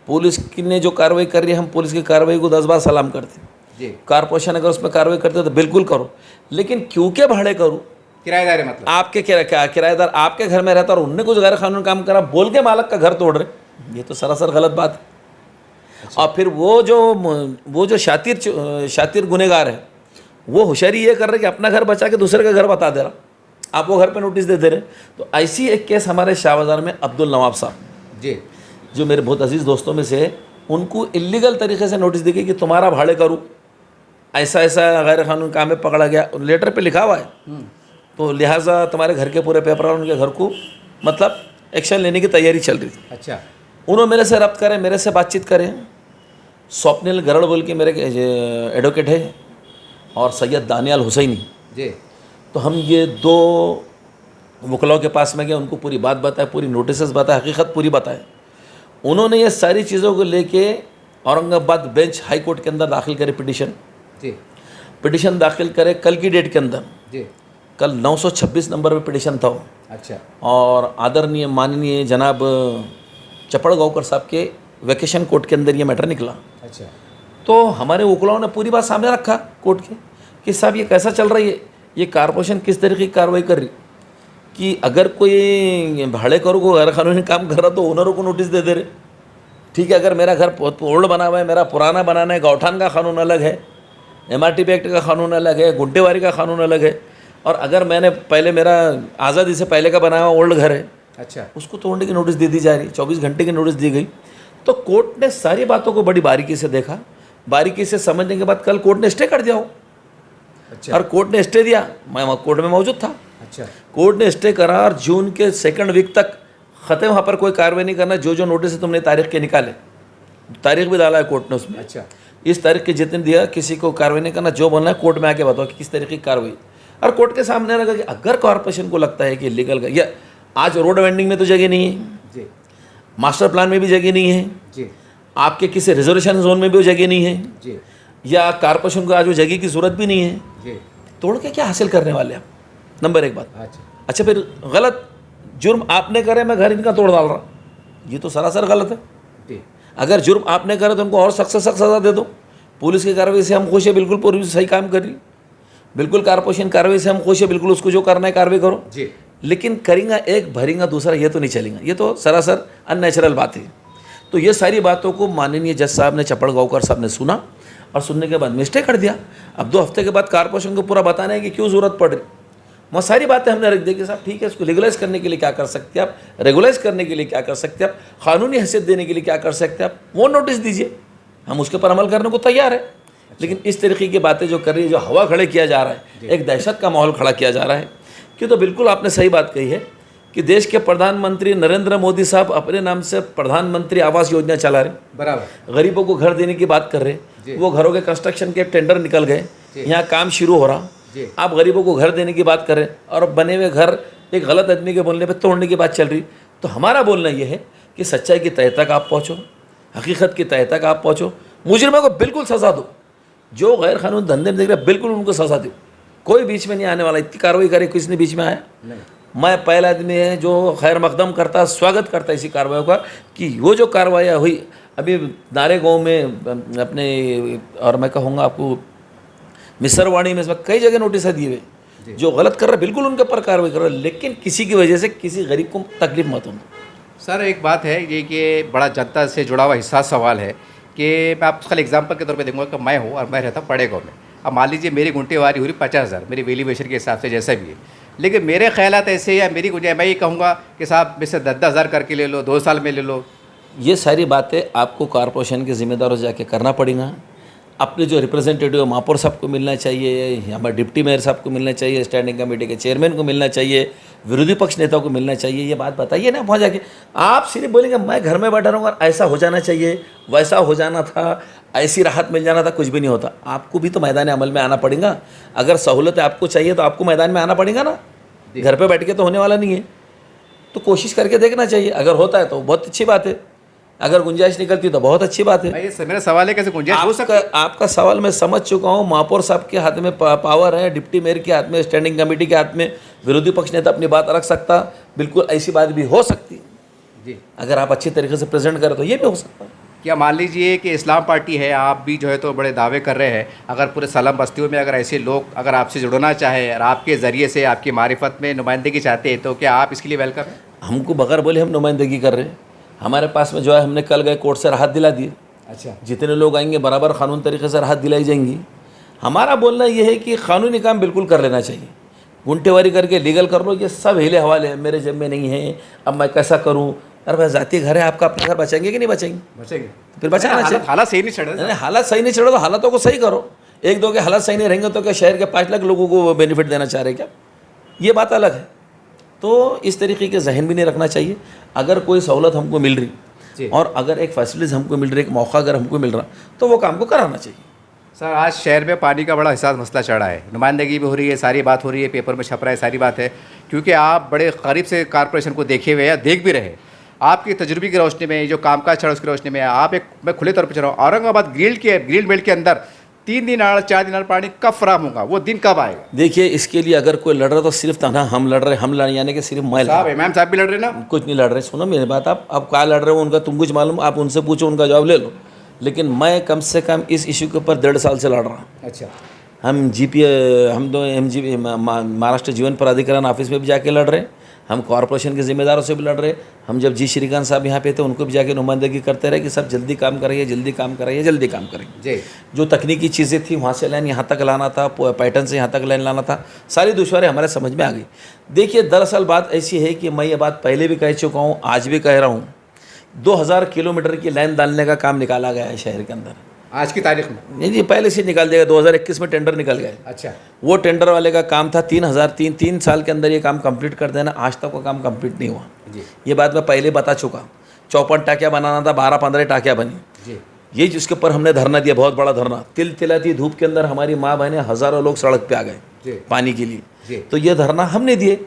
पुलिस ने जो कार्रवाई कर रही है, हम पुलिस की कार्रवाई को 10 बार सलाम करते हैं जी। कारपोरेशन अगर उसमें कार्रवाई करते तो बिल्कुल करो, लेकिन क्यों के भाड़े करूँ? किराएदार है, मतलब आपके किराएदार आपके घर में रहता और उनने कुछ गैर कानूनी काम करा बोल के मालक का घर तोड़ रहे, ये तो सरासर गलत बात है। अच्छा। और फिर वो जो शातिर गुनहगार है, वो होशियारी ये कर रहे कि अपना घर बचा के दूसरे का घर बता दे रहा, आप वो घर पे नोटिस दे दे रहे। तो ऐसी एक केस हमारे शाह बाज़ार में अब्दुल नवाब साहब जी, जो मेरे बहुत अजीज़ दोस्तों में से, उनको इलीगल तरीके से नोटिस दी गई कि तुम्हारा भाड़े करूँ, ऐसा ऐसा गैर कानूनी काम में पकड़ा गया, लेटर पे लिखा हुआ है, तो लिहाजा तुम्हारे घर के पूरे पेपर और उनके घर को मतलब एक्शन लेने की तैयारी चल रही थी। अच्छा, उन्होंने मेरे से रब्त करें, मेरे से बातचीत करें। स्वप्निल गरड़ बोल के मेरे एडवोकेट है, और सैयद दानियाल हुसैनी जी। तो हम ये 2 वकलाओं के पास में गए, उनको पूरी बात बताए, पूरी नोटिस बताए, हकीकत पूरी बताए। उन्होंने ये सारी चीज़ों को लेके औरंगाबाद बेंच हाई कोर्ट के अंदर दाखिल करे पिटीशन जी। पिटीशन दाखिल करे कल की डेट के अंदर। जी, कल 926 नंबर पे पिटीशन था वो। अच्छा, और आदरणीय माननीय जनाब चपड़गांवकर साहब के वैकेशन कोर्ट के अंदर ये मैटर निकला। अच्छा, तो हमारे वकलाओं ने पूरी बात सामने रखा कोर्ट के कि साहब ये कैसा चल रहा है, ये कारपोरेशन किस तरीके की कार्रवाई कर रही, कि अगर कोई भाड़े करो को गैर कानूनी काम कर रहा तो ओनरों को नोटिस दे दे रहे। ठीक है, अगर मेरा घर ओल्ड बना हुआ है, मेरा पुराना बनाना है, गौठान का कानून अलग है, MRTP एक्ट का कानून अलग है, गुंटेवारी का कानून अलग है, और अगर मैंने पहले मेरा आज़ादी से पहले का बनाया हुआ ओल्ड घर है, अच्छा, उसको तोड़ने की नोटिस दे दी जा रही, 24 घंटे की नोटिस दी गई। तो कोर्ट ने सारी बातों को बड़ी बारीकी से देखा, बारीकी से समझने के बाद कल कोर्ट ने स्टे कर दिया हो। अच्छा, और कोर्ट ने स्टे दिया, मैं कोर्ट में मौजूद था। अच्छा, कोर्ट ने स्टे करा और जून के 2nd वीक तक ख़त्म, वहाँ पर कोई कार्रवाई नहीं करना। जो नोटिस है तुमने तारीख के निकाले, तारीख भी डाला है कोर्ट ने उसमें। अच्छा, इस तारीख के जितने दिया, किसी को कार्रवाई नहीं करना, जो बोलना है कोर्ट में आके बताओ कि किस तरीके की कार्रवाई। और कोर्ट के सामने लगा कि अगर कॉर्पोरेशन को लगता है कि लीगल का, या आज रोड वेंडिंग में तो जगह नहीं है जी, मास्टर प्लान में भी जगह नहीं है जी, आपके किसी रिजर्वेशन जोन में भी वो जगह नहीं है जी, या कॉर्पोरेशन को आज वो जगह की ज़रूरत भी नहीं है, जी, तोड़ के क्या हासिल करने वाले आप? नंबर 1 बात। अच्छा, अच्छा, फिर गलत जुर्म आपने करे, मैं घर इनका तोड़ डाल रहा, ये तो सरासर गलत है। जी, अगर जुर्म आपने करे तो उनको और सख्त से सख्त सज़ा दे दो। पुलिस की कार्रवाई से हम खुश है, बिल्कुल पूरी सही काम कर रही, बिल्कुल कॉर्पोरेशन कार्रवाई से हम खुश है, बिल्कुल उसको जो करना है कार्रवाई करो। जी, लेकिन करेंगे एक भरेंगा दूसरा, ये तो नहीं चलेगा, ये तो सरासर अननेचुरल बात है। तो ये सारी बातों को माननीय जज साहब ने, चपड़गांवकर साहब ने सुना, और सुनने के बाद में स्टे कर दिया। अब 2 हफ्ते के बाद कॉर्पोरेशन को पूरा बताना है कि क्यों ज़रूरत पड़ रही। वहाँ सारी बातें हमने रख दी कि साहब ठीक है, इसको लीगलाइज करने के लिए क्या कर सकते हैं आप, रेगुलाइज करने के लिए क्या कर सकते हैं आप, कानूनी हैसियत देने के लिए क्या कर सकते हैं आप, वो नोटिस दीजिए, हम उसके पर अमल करने को तैयार है। लेकिन इस तरीके की बातें जो कर रही है, जो हवा खड़े किया जा रहा है, एक दहशत का माहौल खड़ा किया जा रहा है। क्यों? तो बिल्कुल आपने सही बात कही है कि देश के प्रधानमंत्री नरेंद्र मोदी साहब अपने नाम से प्रधानमंत्री आवास योजना चला रहे, बराबर, गरीबों को घर देने की बात कर रहे। वो घरों के कंस्ट्रक्शन के टेंडर निकल गए, यहाँ काम शुरू हो रहा। जी। आप गरीबों को घर देने की बात करें और बने हुए घर एक गलत आदमी के बोलने पे तोड़ने की बात चल रही। तो हमारा बोलना ये है कि सच्चाई की तह तक आप पहुँचो, हकीकत की तह तक आप पहुँचो, मुजरिमों को बिल्कुल सज़ा दो, जो गैर कानून धंधे में देख रहे बिल्कुल उनको सज़ा दो, कोई बीच में नहीं आने वाला। इतनी कार्रवाई करे, किसने बीच में आया? नहीं। मैं पहला आदमी है जो खैर मकदम करता, स्वागत करता इसी कार्रवाई का, कि वो जो कार्रवाई हुई अभी नारे गाँव में अपने, और मैं कहूँगा आपको मिसरवाड़ी में, इसमें कई जगह नोटिस दिए हुए, जो गलत कर रहे बिल्कुल उनके ऊपर कार्रवाई कर रहे, लेकिन किसी की वजह से किसी गरीब को तकलीफ मत हो। सर एक बात है ये कि बड़ा जनता से जुड़ा हुआ हिस्सा सवाल है कि मैं आपको कल एग्जांपल के तौर पे दूंगा कि मैं हूँ और मैं रहता हूँ बड़े गाँव में। अब मान लीजिए मेरी गुंटेवारी हो रही 50,000 मेरी वैल्यूएशन के हिसाब से जैसा भी है, लेकिन मेरे ख्यालात ऐसे या मेरी गुंजाइश मैं ये कहूँगा कि साहब मेरे से 10,000 करके ले लो, 2 साल में ले लो। ये सारी बातें आपको कॉरपोरेशन के जिम्मेदारों से जाके करना पड़ेगा। अपने जो रिप्रेजेंटेटिव महापौर साहब को मिलना चाहिए, हमारे डिप्टी मेयर साहब को मिलना चाहिए, स्टैंडिंग कमेटी के चेयरमैन को मिलना चाहिए, विरोधी पक्ष नेताओं को मिलना चाहिए। ये बात बताइए ना वहाँ जाके। आप सिर्फ बोलेंगे मैं घर में बैठा रहूँगा, ऐसा हो जाना चाहिए, वैसा हो जाना था, ऐसी राहत मिल जाना था, कुछ भी नहीं होता। आपको भी तो मैदान अमल में आना पड़ेगा। अगर सहूलत आपको चाहिए तो आपको मैदान में आना पड़ेगा ना, घर पर बैठ के तो होने वाला नहीं है। तो कोशिश करके देखना चाहिए, अगर होता है तो बहुत अच्छी बात है, अगर गुंजाइश निकलती तो बहुत अच्छी बात है। मेरा सवाल है कैसे गुंजाइश हो सकता है? आपका सवाल मैं समझ चुका हूँ। महापौर साहब के हाथ में पावर है, डिप्टी मेयर के हाथ में, स्टैंडिंग कमेटी के हाथ में, विरोधी पक्ष नेता अपनी बात रख सकता, बिल्कुल ऐसी बात भी हो सकती है जी। अगर आप अच्छी तरीके से प्रेजेंट करें तो ये भी हो सकता है। क्या मान लीजिए कि इस्लाम पार्टी है, आप भी जो है तो बड़े दावे कर रहे हैं, अगर पूरे सलम बस्तियों में अगर ऐसे लोग अगर आपसे जुड़ना चाहे और आपके ज़रिए से आपकी मारिफत में नुमाइंदगी चाहते हैं, तो क्या आप इसके लिए वेलकम हैं? हमको बगैर बोले हम नुमाइंदगी कर रहे हैं। हमारे पास में जो है, हमने कल गए कोर्ट से राहत दिला दी। अच्छा, जितने लोग आएंगे बराबर कानून तरीके से राहत दिलाई जाएंगी। हमारा बोलना ये है कि कानूनी काम बिल्कुल कर लेना चाहिए। गुंटेवारी करके लीगल कर लो, ये सब हिले हवाले हैं, मेरे जेब में नहीं है, अब मैं कैसा करूँ? अरे भाई जाती घर है आपका, अपना घर बचाएंगे कि नहीं बचाएंगे? बचेंगे। तो फिर बचाना चाहिए। हालात सही नहीं चढ़ रहे। हालात सही नहीं चढ़ो तो हालातों को सही करो। एक दो के हालात सही नहीं रहेंगे तो क्या शहर के 5 लाख लोगों को बेनिफिट देना चाह रहे क्या? ये बात अलग है। तो इस तरीके के जहन भी नहीं रखना चाहिए। अगर कोई सहूलत हमको मिल रही और अगर एक फैसिलिटीज़ हमको मिल रही, एक मौका अगर हमको मिल रहा, तो वो काम को कराना चाहिए। सर आज शहर में पानी का बड़ा हिसास मसला चढ़ा है, नुमाइंदगी भी हो रही है, सारी बात हो रही है, पेपर में छप रहा है, सारी बात है, क्योंकि आप बड़े करीब से कॉरपोरेशन को देखे हुए हैं, देख भी रहे। आपकी तजुर्बे की रोशनी में, जो कामकाज चढ़ा उसकी रोशनी में, आप एक मैं खुले तौर पर चल रहा हूँ, औरंगाबाद ग्रिल बेल्ट के अंदर 3 दिन 4 दिन पानी कब फराम होगा? वो दिन कब आएगा? देखिए, इसके लिए अगर कोई लड़ रहा तो सिर्फ ना हम लड़ रहे, यानी कि सिर्फ मैं साहब इमाम साहब भी लड़ रहे ना? कुछ नहीं लड़ रहे। सुनो मेरी बात, आप क्या लड़ रहे हो उनका तुम कुछ मालूम, आप उनसे पूछो, उनका जवाब ले लो। लेकिन मैं कम से कम इस इशू के ऊपर 1.5 साल से लड़ रहा हूँ। अच्छा, हम हम तो महाराष्ट्र जीवन प्राधिकरण ऑफिस में भी जाके लड़ रहे, हम कॉरपोरेशन के जिम्मेदारों से भी लड़ रहे। हम जब जी श्रीकांत साहब यहाँ पे थे, उनको भी जाके नुमाइंदगी करते रहे कि सब जल्दी काम करिए, जल्दी काम कराइए, जल्दी काम करेंगे। जी। जो जो तकनीकी चीज़ें थी वहाँ से लाइन यहाँ तक लाना था, पैटर्न से यहाँ तक लाइन लाना था, सारी दुश्वारें हमारे समझ में आ गई। देखिए, दरअसल बात ऐसी है कि मैं ये बात पहले भी कह चुका हूँ, आज भी कह रहा हूँ, 2000 किलोमीटर की लाइन डालने का काम निकाला गया है शहर के अंदर आज की तारीख में। नहीं जी, पहले से निकाल दिया। 2021 में टेंडर निकल गए। अच्छा, वो टेंडर वाले का काम था 3 साल के अंदर ये काम कंप्लीट कर देना। आज तक वो काम कंप्लीट नहीं हुआ जी। ये बात मैं पहले बता चुका। 54 टाकियाँ बनाना था, 12-15 टाकियाँ बनी जी। ये जिसके ऊपर हमने धरना दिया, बहुत बड़ा धरना। तिलतिलाती धूप के अंदर हमारी माँ बहनें, हज़ारों लोग सड़क पे आ जी। गए पानी के जी। लिए। तो ये धरना हमने दिए,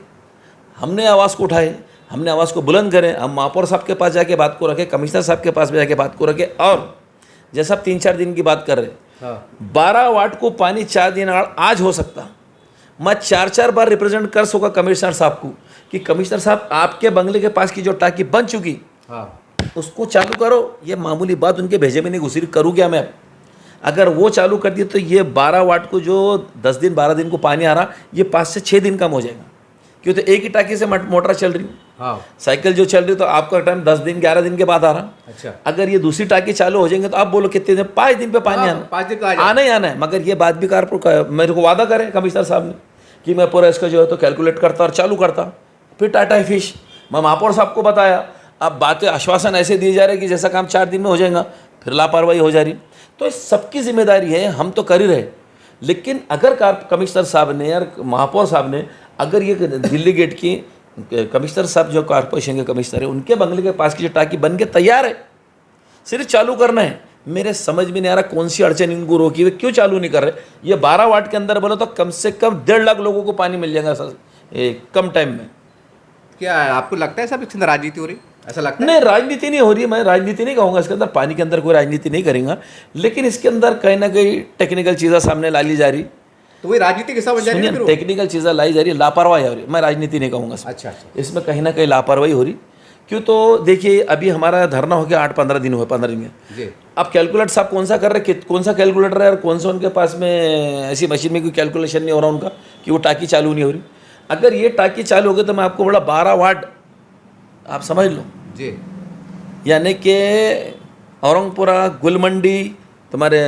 हमने आवाज़ को उठाए, हमने आवाज़ को बुलंद करें। हम महापौर साहब के पास जाके बात को रखे, कमिश्नर साहब के पास भी जाके बात को रखे। और जैसा आप 3-4 दिन की बात कर रहे, 12 वाट को पानी 4 दिन आज हो सकता। मैं 4-4 बार रिप्रेजेंट कर सका कमिश्नर साहब को कि कमिश्नर साहब, आपके बंगले के पास की जो टाकी बन चुकी, उसको चालू करो। ये मामूली बात उनके भेजे में नहीं घुसी, करूँ क्या मैं? अगर वो चालू कर दिए तो ये 12 वाट को जो 10 दिन 12 दिन को पानी आ रहा, ये 5 से 6 दिन कम हो जाएगा। क्यों? तो एक ही टाकी से मोटर चल रही। हाँ। साइकिल जो चल रही तो आपका टाइम 10 दिन 11 दिन के बाद आ रहा। अच्छा। अगर ये दूसरी टाकी चालू हो जाएंगे तो आप बोलो कितने दिन? 5 दिन पे पानी आना, 5 दिन आना ही आना है। मगर ये बात भी मेरे को वादा करे कमिश्नर साहब ने कि मैं पूरा इसका जो है तो कैलकुलेट करता और चालू करता। फिर टाटा फिश मैं महापौर साहब को बताया। अब बातें आश्वासन ऐसे दिए जा रहे कि जैसा काम 4 दिन में हो जाएगा, फिर लापरवाही हो जा रही। तो इस सबकी जिम्मेदारी है, हम तो कर ही रहे। लेकिन अगर कमिश्नर साहब ने या महापौर साहब ने, अगर ये दिल्ली गेट की कमिश्नर साहब जो कॉर्पोरेशन के कमिश्नर है, उनके बंगले के पास की जो टाकी बन के तैयार है, सिर्फ चालू करना है। मेरे समझ में नहीं आ रहा कौन सी अड़चन इनको रोकी हुई, क्यों चालू नहीं कर रहे। ये 12 वाट के अंदर बोलो तो कम से कम 1.5 लाख लोगों को पानी मिल जाएगा सर कम टाइम में। क्या आपको लगता है सब इसके अंदर राजनीति हो रही, ऐसा लगता है? नहीं, राजनीति नहीं हो रही है, मैं राजनीति नहीं कहूँगा इसके अंदर, पानी के अंदर कोई राजनीति नहीं करेंगे, लेकिन इसके अंदर कहीं ना कहीं टेक्निकल चीज़ें सामने ला ली जा रही। तो वही राजनीति के बन जा रही है फिर वो? टेक्निकल चीज़ें लाई जा रही है, लापरवाही हो रही है, मैं राजनीति नहीं कहूँगा इसमें। अच्छा अच्छा। इसमें कहीं ना कहीं लापरवाही हो रही। क्यों, तो देखिए अभी हमारा धरना हो गया 8-15 दिन हुए, 15 दिन में। जी। अब कैलकुलेटर साहब कौन सा कर रहे, कौन सा कैलकुलेटर है और कौन सा उनके पास में ऐसी मशीन में कोई कैलकुलेशन नहीं हो रहा उनका कि वो टाकी चालू नहीं हो रही। अगर ये टाकी चालू हो गई तो मैं आपको बड़ा 12 वाट आप समझ लो जी। यानी कि औरंगपुरा, गुलमंडी, तुम्हारे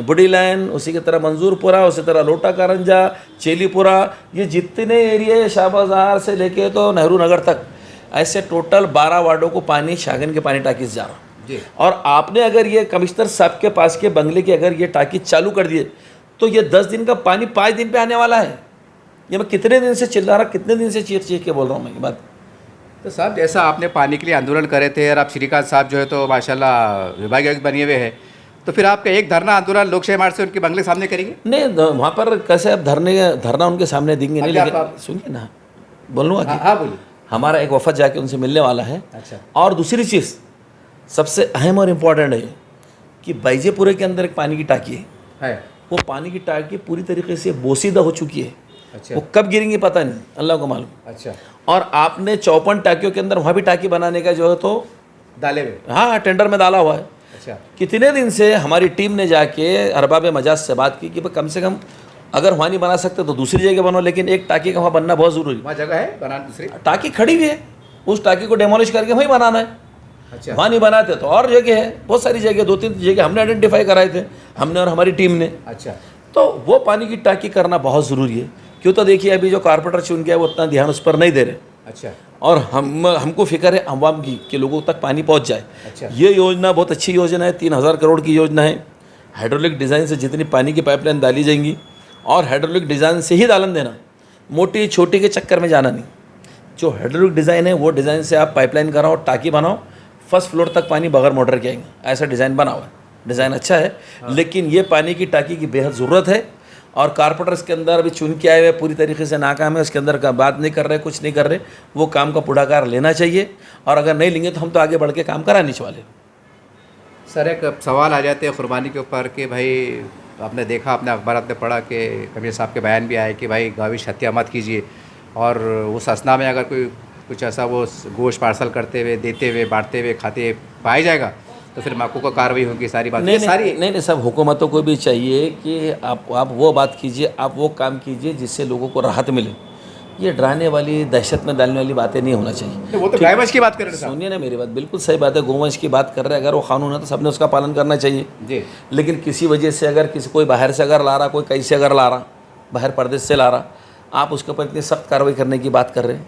बुढ़ी लाइन, उसी की तरह मंजूरपुरा, उसी तरह लोटा कारंजा, चेलीपुरा, ये जितने एरिया शाहबाजार से लेके तो नेहरू नगर तक, ऐसे टोटल 12 वार्डों को पानी शागन के पानी टाकी से जा रहा जी। और आपने अगर ये कमिश्नर साहब के पास के बंगले की अगर ये टाकी चालू कर दिए तो ये 10 दिन का पानी 5 दिन पे आने वाला है। ये मैं कितने दिन से चिल्ला रहा, कितने दिन से चीख के बोल रहा हूँ मैं ये बात। तो साहब जैसा आपने पानी के लिए आंदोलन करे थे और आप श्रीकांत साहब जो है तो माशाल्लाह विभागीय आयुक्त बने हुए हैं, तो फिर आपका एक धरना आंदोलन लोकशाही मार्ग से उनके बंगले सामने करेंगे? नहीं, वहाँ पर कैसे आप धरना उनके सामने देंगे नहीं, लेकिन सुनिए ना, बोलूँगा कि हाँ बोलिए। हमारा एक वफद जाके उनसे मिलने वाला है। अच्छा। और दूसरी चीज़ सबसे अहम और इम्पॉर्टेंट है कि बैजेपुरे के अंदर एक पानी की टाकी है, वो पानी की टाकी पूरी तरीके से बोसीदा हो चुकी है। अच्छा। वो कब गिरेंगी पता नहीं, अल्लाह को मालूम। अच्छा। और आपने 54 टाकियों के अंदर वहाँ भी टाकी बनाने का जो है तो डाले हुए? हाँ, टेंडर में डाला हुआ है। अच्छा। कितने दिन से हमारी टीम ने जाके अरबाब मजाज से बात की कि भाई कम से कम अगर वहाँ नहीं बना सकते तो दूसरी जगह बनो, लेकिन एक टाकी का वहाँ बनना बहुत ज़रूरी है। वहाँ जगह है बनाने दूसरी? टाकी खड़ी हुई है, उस टाकी को डेमोलिश करके वहीं बनाना है। अच्छा। वहाँ नहीं बनाते तो और जगह है, बहुत सारी जगह, 2-3 जगह हमने आइडेंटिफाई कराए थे, हमने और हमारी टीम ने। अच्छा। तो वो पानी की टाकी करना बहुत ज़रूरी है। क्यों, तो देखिए अभी जो कारपोरेटर चुन गया है वो उतना ध्यान उस पर नहीं दे रहे। अच्छा। और हमको फिक्र है अवाम की कि लोगों तक पानी पहुंच जाए। अच्छा। ये योजना बहुत अच्छी योजना है, 3000 करोड़ की योजना है। हाइड्रोलिक डिज़ाइन से जितनी पानी की पाइपलाइन डाली जाएंगी और हाइड्रोलिक डिज़ाइन से ही डालन देना, मोटी छोटी के चक्कर में जाना नहीं। जो हाइड्रोलिक डिज़ाइन है वो डिज़ाइन से आप पाइपलाइन कराओ, टाकी बनाओ, फर्स्ट फ्लोर तक पानी बगैर मोटर के आएंगे, ऐसा डिज़ाइन बना हुआ है। डिज़ाइन अच्छा है। हाँ। लेकिन ये पानी की टाकी की बेहद ज़रूरत है और कारपोरेटर इसके अंदर अभी चुन के आए हुए पूरी तरीके से नाकाम है, उसके अंदर का बात नहीं कर रहे, कुछ नहीं कर रहे। वो काम का पुढ़ाकार लेना चाहिए और अगर नहीं लेंगे तो हम तो आगे बढ़ के काम कराने वाले। सर एक सवाल आ जाते हैं कुर्बानी के ऊपर कि भाई आपने देखा, अपने अखबार में पढ़ा कि कबीर साहब के बयान भी आए कि भाई गाविश हत्या मत कीजिए, और उस असना में अगर कोई कुछ ऐसा वो गोश्त पार्सल करते हुए, देते हुए, बांटते हुए, खाते पाया जाएगा तो फिर माकू का कार्रवाई होगी। सारी बात नहीं, सब हुकूमतों को भी चाहिए कि आप वो बात कीजिए, आप वो काम कीजिए जिससे लोगों को राहत मिले। ये डराने वाली, दहशत में डालने वाली बातें नहीं होना चाहिए। वो तो गायवंश की बात कर रहे हैं। सुनिए ना मेरी बात, बिल्कुल सही बात है, गोवंश की बात कर रहे हैं। अगर वो कानून है तो सबने उसका पालन करना चाहिए जी। लेकिन किसी वजह से अगर कोई बाहर से अगर ला रहा, कोई कहीं से अगर ला रहा, बाहर प्रदेश से ला रहा, आप उसके ऊपर इतनी सख्त कार्रवाई करने की बात कर रहे हैं।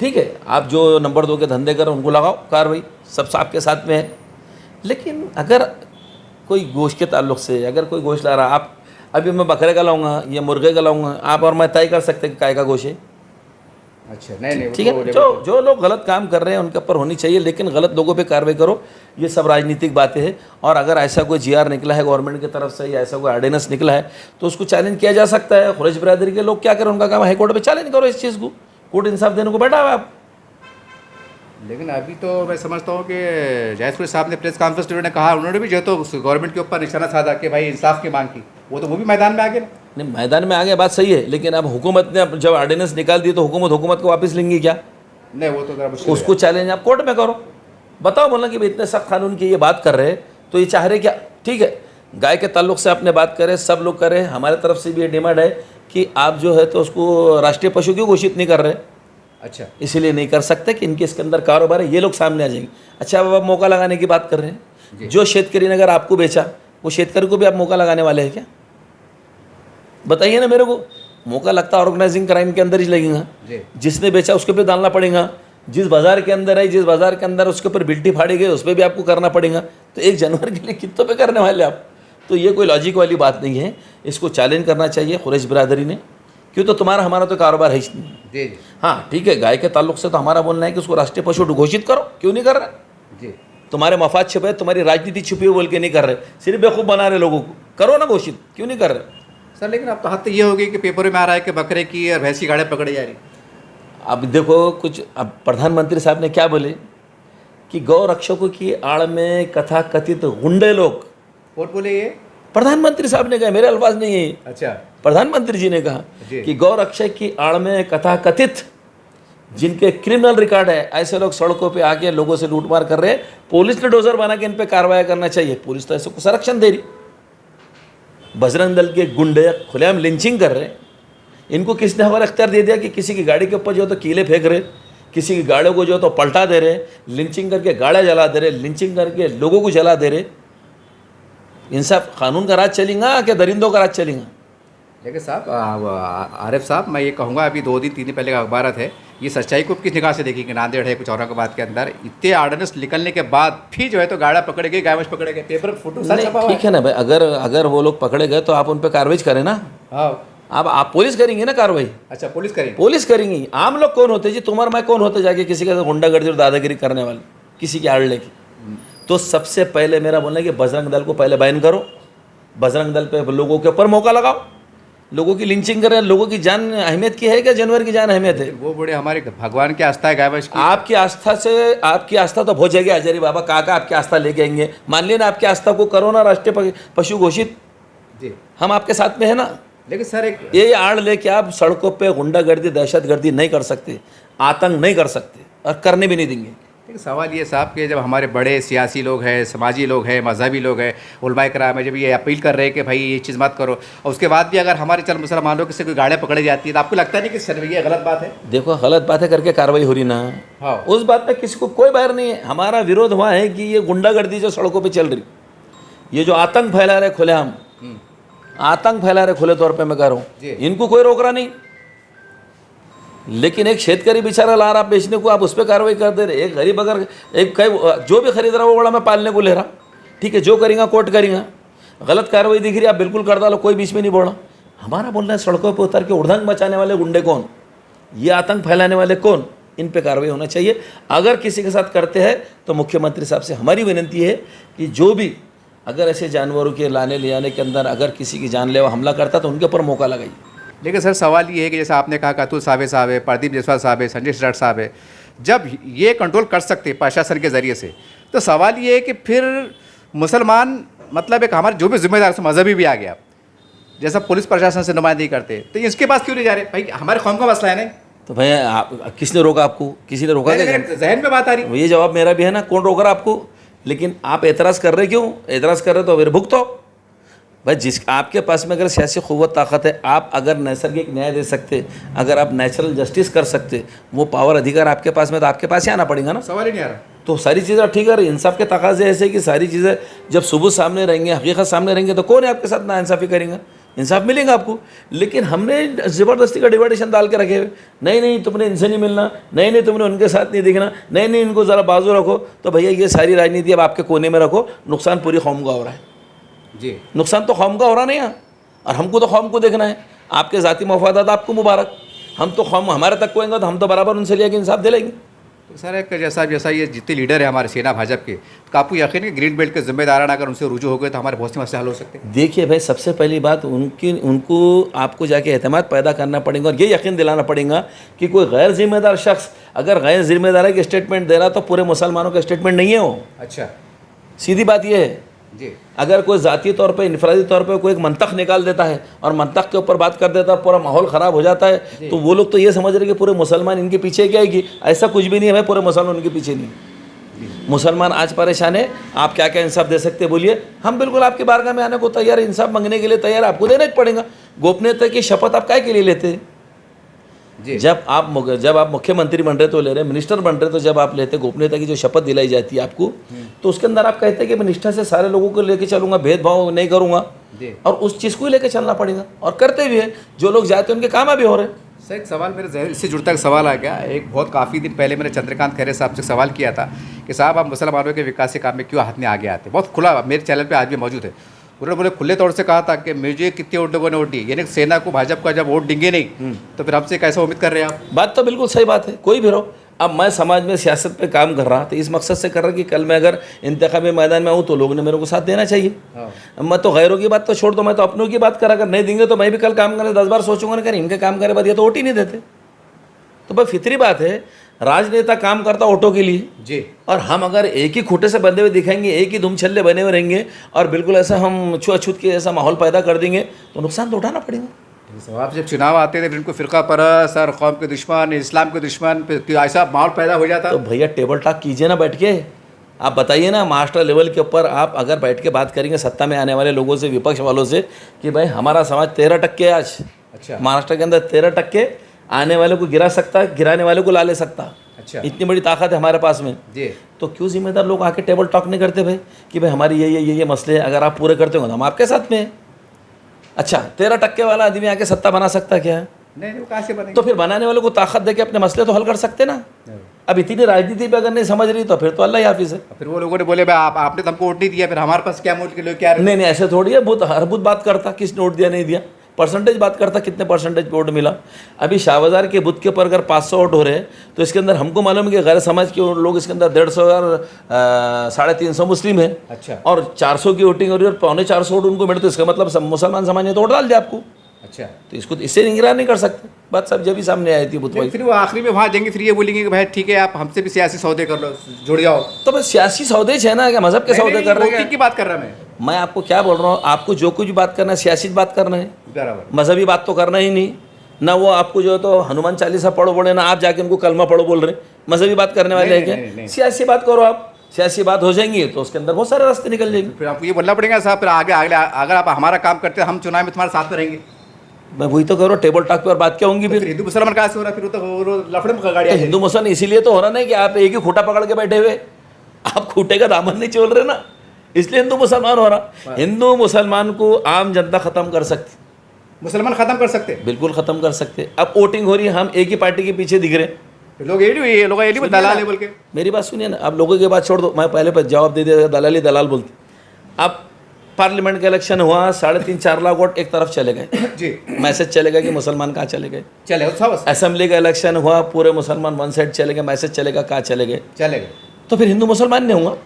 ठीक है, आप जो नंबर 2 के धंधे करें उनको लगाओ कार्रवाई, सब आपके साथ में है। लेकिन अगर कोई गोश्त के ताल्लुक से अगर कोई गोश्त ला रहा, आप अभी मैं बकरे का लाऊंगा या मुर्गे का लाऊंगा, आप और मैं तय कर सकते हैं कि काय का गोश्त है। अच्छा, नहीं ठीक है। जो लोग गलत काम कर रहे हैं उनके ऊपर होनी चाहिए, लेकिन गलत लोगों पे कार्रवाई करो। ये सब राजनीतिक बातें हैं। और अगर ऐसा कोई GR निकला है गवर्नमेंट की तरफ से या ऐसा कोई ऑर्डिनेंस निकला है तो उसको चैलेंज किया जा सकता है। कुरैश बिरादरी के लोग क्या करें, उनका काम हाईकोर्ट में चैलेंज करो इस चीज़ को, कोर्ट इंसाफ देने को बैठा हुआ आप। लेकिन अभी तो मैं समझता हूँ कि जयसूर्य साहब ने प्रेस कॉन्फ्रेंस में कहा, उन्होंने भी जो तो गवर्नमेंट के ऊपर निशाना साधा कि भाई इंसाफ की मांग की, वो भी मैदान में आ गए। नहीं, मैदान में आ गया, बात सही है, लेकिन अब हुकूमत ने जब ऑर्डिनेंस निकाल दी तो हुकूमत को वापस लेंगी क्या? नहीं, वो तो जरा मुश्किल है। उसको चैलेंज आप कोर्ट में करो, बताओ, बोलना कि भाई इतने सख्त कानून की ये बात कर रहे हैं तो ये चाह रहे क्या? ठीक है, गाय के ताल्लुक से आपने बात करें, सब लोग करें, हमारे तरफ से भी ये डिमांड है कि आप जो है तो उसको राष्ट्रीय पशु क्यों घोषित नहीं कर रहे? अच्छा, इसीलिए नहीं कर सकते कि इनके इसके अंदर कारोबार है, ये लोग सामने आ जाएंगे। अच्छा, अब आप मौका लगाने की बात कर रहे हैं, जो शेतकरी ने अगर आपको बेचा, वो शेतकरी को भी आप मौका लगाने वाले हैं क्या? बताइए ना मेरे को। मौका लगता है ऑर्गेनाइजिंग क्राइम के अंदर ही लगेगा। जिसने बेचा उसके पे डालना पड़ेगा, जिस बाजार के अंदर है, जिस बाजार के अंदर उसके ऊपर बिल्टी फाड़ी गई उस पर भी आपको करना पड़ेगा। तो एक जानवर के लिए कितनों पे करने वाले आप? तो ये कोई लॉजिक वाली बात नहीं है। इसको चैलेंज करना चाहिए कुरैश बिरादरी ने। क्यों, तो तुम्हारा हमारा तो कारोबार है ही नहीं। जी। हाँ ठीक है, गाय के ताल्लुक से तो हमारा बोलना है कि उसको राष्ट्रीय पशु घोषित करो, क्यों नहीं कर रहे? जी। तुम्हारे मफाद छुपे हैं, तुम्हारी राजनीति छुपी है बोल के नहीं कर रहे, सिर्फ बेवकूफ़ बना रहे लोगों को। करो ना घोषित, क्यों नहीं कर रहे? सर लेकिन अब तो हद तो ये होगी कि पेपर में आ रहा है कि बकरे की और भैंस की गाड़ियाँ पकड़ी जा रही। अब देखो कुछ, अब प्रधानमंत्री साहब ने क्या बोले कि गौ रक्षकों की आड़ में कथा कथित गुंडे लोग। कौन बोले ये? प्रधानमंत्री साहब ने कहा, मेरे अल्फाज नहीं है, अच्छा प्रधानमंत्री जी ने कहा जी। कि गौ रक्षक की आड़ में कथा कथित जिनके क्रिमिनल रिकॉर्ड है, ऐसे लोग सड़कों पे आके लोगों से लूटमार कर रहे हैं, पुलिस ने डोजर बना के इन पे कार्रवाई करना चाहिए। पुलिस तो ऐसे को संरक्षण दे रही। बजरंग दल के गुंडे खुलेआम लिंचिंग कर रहे हैं। इनको किसने हमारा अख्तियार दे दिया कि किसी की गाड़ी के ऊपर जो है तो कीले फेंक रहे, किसी की गाड़ियों को जो है तो पलटा दे रहे, लिंचिंग करके गाड़ियाँ जला दे रहे, लिंचिंग करके लोगों को जला दे रहे। इंसाफ कानून का राज चलेगा क्या दरिंदों का राज चलेगा? लेकिन साहब आरिफ साहब, मैं ये कहूँगा, अभी 2 दिन 3 दिन पहले का अखबार है, ये सच्चाई को किस निगाह से देखी कि नांदेड़ है कुछ औरंगाबाद के अंदर इतने आर्डनेंस निकलने के बाद भी जो है तो गाड़ा पकड़े गए, गायवश पकड़े गए, पेपर फोटो सच छपा हुआ ठीक है ना भाई, अगर वो लोग पकड़े गए तो आप उन पर कार्रवाई करें ना। हाँ अब आप पुलिस करेंगे ना कार्रवाई? अच्छा पुलिस करेंगे? पुलिस करेंगी। आम लोग कौन होते जी? तुम्हारा मैं कौन होते जाके किसी का गुंडागर्दी और दादागिरी करने वाले, किसी की आड़ लेके? तो सबसे पहले मेरा बोलना है कि बजरंग दल को पहले बैन करो, बजरंग दल पे लोगों के ऊपर मौका लगाओ, लोगों की लिंचिंग करें। लोगों की जान अहमियत की है क्या? जानवर की जान अहमियत है? वो बड़े हमारे भगवान की आस्था है गायवश की। आपकी आस्था से, आपकी आस्था तो बहुत जगह हजारी बाबा काका आपकी आस्था लेके आएंगे। मान लेना आपकी आस्था को करो ना राष्ट्रीय पशु घोषित, जी हम आपके साथ में है ना। लेकिन सर एक ये आड़ लेके आप सड़कों पे गुंडागर्दी दहशतगर्दी नहीं कर सकते, आतंक नहीं कर सकते और करने भी नहीं देंगे। लेकिन सवाल ये साहब कि जब हमारे बड़े सियासी लोग हैं, समाजी लोग हैं, मजहबी लोग हैं, उलमाए कराम है, जब ये अपील कर रहे हैं कि भाई ये चीज़ मत करो, और उसके बाद भी अगर हमारे चल मुसलमानों की से कोई गाड़ियाँ पकड़ी जाती है तो आपको लगता नहीं कि सर ये गलत बात है? देखो गलत बात है करके कार्रवाई हो रही ना, हाँ उस बात में किसी को कोई बाहर नहीं है। हमारा विरोध हुआ है कि ये गुंडागर्दी जो सड़कों पर चल रही, ये जो आतंक फैला रहे खुलेआम, आतंक फैला रहे खुले तौर पे मैं कह रहा हूँ, इनको कोई रोक रहा नहीं। लेकिन एक शेतकरी बेचारा ला रहा बेचने को, आप उस पर कार्रवाई कर दे रहे। एक गरीब अगर जो भी खरीद रहा वो बड़ा मैं पालने को ले रहा, ठीक है, जो करेंगे कोर्ट करेंगे। गलत कार्रवाई दिख रही है, आप बिल्कुल कर डालो, कोई बीच में नहीं बोल रहा। हमारा बोलना है सड़कों पर उतर के उड़दंग मचाने वाले गुंडे कौन, ये आतंक फैलाने वाले कौन, इन पे कार्रवाई होना चाहिए। अगर किसी के साथ करते हैं तो मुख्यमंत्री साहब से हमारी विनती है कि जो भी अगर ऐसे जानवरों के लाने ले जाने के अंदर अगर किसी की जानलेवा हमला करता तो उनके ऊपर मौका लगाइए। लेकिन सर सवाल ये है कि जैसा आपने कहा अतुल साहब है, प्रदीप जायसवाल साहब है, संजय सिरसाट साहब है, जब ये कंट्रोल कर सकते प्रशासन के ज़रिए से, तो सवाल ये है कि फिर मुसलमान मतलब एक हमारे जो भी जिम्मेदार मजहबी भी आ गया, जैसा पुलिस प्रशासन से नुमाइंदगी करते, तो इसके पास क्यों नहीं जा रहे? भाई हमारे कौम का मसला है नहीं तो भैया किसने रोका आपको? किसी ने रोका क्या? जहन में बात आ रही, ये जवाब मेरा भी है ना, कौन रोक रहा आपको? लेकिन आप एतराज़ कर रहे क्यों? एतराज़ कर रहे तो फिर भुगतो भाई। जिस आपके पास में अगर सियासी क़ुव्वत ताकत है, आप अगर नैसर्गिक न्याय दे सकते, अगर आप नेचुरल जस्टिस कर सकते, वो पावर अधिकार आपके पास में, तो आपके पास ही आना पड़ेगा ना। सवाल ही नहीं आ रहा। तो सारी चीज़ें ठीक है, इंसाफ के तकाज़े ऐसे कि सारी चीज़ें जब सुबह सामने रहेंगे, हकीकत सामने रहेंगे, तो कौन है आपके साथ ना इंसाफ़ी करेंगे? इंसाफ मिलेगा आपको। लेकिन हमने ज़बरदस्ती का डिवाइडेशन डाल के रखे हुए, नहीं तुमने इनसे नहीं मिलना, नहीं तुमने उनके साथ नहीं दिखना, नहीं इनको ज़रा बाजू रखो। तो भैया ये सारी राजनीति अब आपके कोने में रखो, नुकसान पूरी कौम का हो रहा है जी। नुकसान तो कौम का हो रहा नहीं है, और हमको तो कौम को देखना है। आपके ज़ाती मफादात आपको मुबारक, हम तो कौम हमारे तक कोएंगे तो हम तो बराबर उनसे लेके इंसाफ दे लेंगे। तो सर एक जैसा ये जितने लीडर है हमारे सेना भाजपा के, तो आपको यकीन है ग्रीन बेल्ट के जिम्मेदारान अगर उनसे रुजू हो गए तो हमारे बहुत से मसले हल हो सकते हैं? देखिए भाई, सबसे पहली बात उनको आपको जाके एतमाद पैदा करना पड़ेगा और ये यकीन दिलाना पड़ेगा कि कोई गैर जिम्मेदार शख्स अगर गैर जिम्मेदारी की स्टेटमेंट दे रहा तो पूरे मुसलमानों का स्टेटमेंट नहीं है वो। अच्छा, सीधी बात ये है जी। अगर कोई ज़ाती तौर पे, इनफरादी तौर पे कोई एक मंतख निकाल देता है और मंतख के ऊपर बात कर देता है, पूरा माहौल ख़राब हो जाता है, तो वो लोग तो ये समझ रहे कि पूरे मुसलमान इनके पीछे क्या आएगी। ऐसा कुछ भी नहीं है भाई, पूरे मुसलमान उनके पीछे नहीं। मुसलमान आज परेशान है, आप क्या क्या इंसाफ दे सकते हैं बोलिए? हम बिल्कुल आपकी बारगाह में आने को तैयार है, इंसाफ मांगने के लिए तैयार, आपको देना ही पड़ेगा। गोपनीयता की शपथ आप काय के लिए लेते हैं? जब आप मुख्यमंत्री बन रहे तो ले रहे, मिनिस्टर बन रहे तो जब आप लेते, गोपनीयता की जो शपथ दिलाई जाती है आपको, तो उसके अंदर आप कहते हैं कि मैं निष्ठा से सारे लोगों को लेके चलूंगा, भेदभाव नहीं करूंगा, और उस चीज़ को ही लेके चलना पड़ेगा। और करते भी है, जो लोग जाते हैं उनके काम भी हो रहे हैं। सर एक सवाल मेरे जहन से जुड़ता सवाल आ गया। एक बहुत काफ़ी दिन पहले मैंने चंद्रकांत खैरे साहब से सवाल किया था कि साहब आप मुसलमानों के विकास के काम में क्यों हाथ में आगे आते? बहुत खुला, मेरे चैनल पे आज भी मौजूद है। उन्होंने बोले खुले तौर से कहा था कि मुझे कितने वोट लोगों ने वोट दी, यानी सेना को भाजपा का जब वोट देंगे नहीं तो फिर हमसे कैसे उम्मीद कर रहे हैं आप? बात तो बिल्कुल सही बात है। कोई भी रहो, अब मैं समाज में सियासत पे काम कर रहा तो इस मकसद से कर रहा कि कल मैं अगर इंतखाबी मैदान में आऊँ तो लोगों ने मेरे को साथ देना चाहिए। मैं तो गैरों की बात तो छोड़ दो, मैं तो अपनों की बात करा, अगर नहीं देंगे तो मैं भी कल काम करने 10 बार सोचूंगा ना, कर इनके काम करे बाद ये तो वोट ही नहीं देते। तो भाई फितरी बात है, राजनेता काम करता ऑटो के लिए जी, और हम अगर एक ही खूटे से बंधे हुए दिखाएंगे, एक ही धूम छल्ले बने हुए रहेंगे और बिल्कुल ऐसा हम छुआछूत के ऐसा माहौल पैदा कर देंगे तो नुकसान तो उठाना पड़ेगा। आप जब चुनाव आते थे फिर इनको फिरका परस्त और कौम के दुश्मन, इस्लाम के दुश्मन, फिर ऐसा माहौल पैदा हो जाता। तो भैया टेबल टॉक कीजिए ना बैठ के, आप बताइए ना मास्टर लेवल के ऊपर आप अगर बैठ के बात करेंगे सत्ता में आने वाले लोगों से, विपक्ष वालों से कि भाई हमारा समाज 13% है आज। अच्छा, महाराष्ट्र के अंदर 13% आने वाले को गिरा सकता है, गिराने वाले को ला ले सकता। अच्छा, इतनी बड़ी ताकत है हमारे पास में जी। तो क्यों जिम्मेदार लोग आके टेबल टॉक नहीं करते भाई कि भाई हमारी ये मसले हैं, अगर आप पूरे करते हो तो हम आपके साथ में हैं। अच्छा 13% वाला आदमी आके सत्ता बना सकता क्या है? नहीं, वो कहाँ से बनेगा? तो फिर बनाने वालों को ताकत दे के अपने मसले तो हल कर सकते ना। अब इतनी राजनीति पे अगर नहीं समझ रही तो फिर तो अल्लाह ही हाफिज़ है। फिर वो लोगों ने बोले भाई आपने तो हमको वोट नहीं दिया, फिर हमारे पास क्या वोट के लिए क्या? नहीं ऐसे थोड़ी है, बुत हर बुत बात करता किसने वोट दिया नहीं दिया, परसेंटेज बात करता कितने परसेंटेज वोट मिला। अभी शाहबाजार के बुथ के ऊपर अगर 500 वोट हो रहे हैं तो इसके अंदर हमको मालूम है कि गैर समाज के लोग इसके अंदर 150 और 350 मुस्लिम है। अच्छा, और 400 की वोटिंग हो रही है और 425 वोट उनको मिले तो इसका मतलब मुसलमान समाज ने तो वोट डाल दिया आपको। अच्छा, तो इसको तो इससे निगरान नहीं कर सकते। बात सब जब भी सामने आई थी बुत वाइज। फिर वो आखिरी में वहाँ जाएंगे फिर ये बोलेंगे कि भाई ठीक है आप हमसे भी सियासी सौदे कर लो, जुड़ जाओ। तो बस सियासी सौदे है ना, क्या मजहब के सौदे कर रहे हैं? की बात कर रहा मैं आपको क्या बोल रहा हूँ, आपको जो कुछ बात करना है सियासी बात करना है, बराबर। मजहबी बात तो करना ही नहीं ना। वो आपको जो है तो हनुमान चालीसा पढ़ो बोले ना, आप जाके उनको कलमा पढ़ो बोल रहे, मजहबी बात करने वाले हैं क्या? सियासी बात करो आप, सियासी बात हो जाएंगी तो उसके अंदर बहुत सारे रास्ते निकल जाएंगे। फिर आपको ये बोलना पड़ेगा साहब फिर आगे अगर आप हमारा काम करते हैं हम चुनाव में तुम्हारे साथ में रहेंगे। मैं वही तो करो, टेबल टॉक पे और बात क्या होंगी फिर? हिंदू मुसलमान कहाँ से हो रहा है? फिर तो लफड़े में गाड़ी। हिंदू मुसलमान इसीलिए तो हो रहा नहीं कि आप एक ही खूटा पकड़ के बैठे हुए, आप खूटे का दामन नहीं चोल रहे ना, इसलिए हिंदू मुसलमान हो रहा। हिंदू मुसलमान को आम जनता खत्म कर सकती, मुसलमान खत्म कर सकते, बिल्कुल खत्म कर सकते। अब वोटिंग हो रही है, हम एक ही पार्टी के पीछे दिख रहे, लोग ये दलाल है बोल के। मेरी बात सुनिए ना, अब लोगों की बात छोड़ दो, मैं पहले पर जवाब दे दिया दलाली दलाल बोलते। अब पार्लियामेंट का इलेक्शन हुआ, 3.5-4 लाख वोट एक तरफ चले गए जी, मैसेज चलेगा कि मुसलमान कहाँ चले गए। चले असेंबली का इलेक्शन हुआ, पूरे मुसलमान वन साइड चले गए, मैसेज चलेगा कहाँ चले गए, चले गए। तो फिर हिंदू मुसलमान नहीं होगा।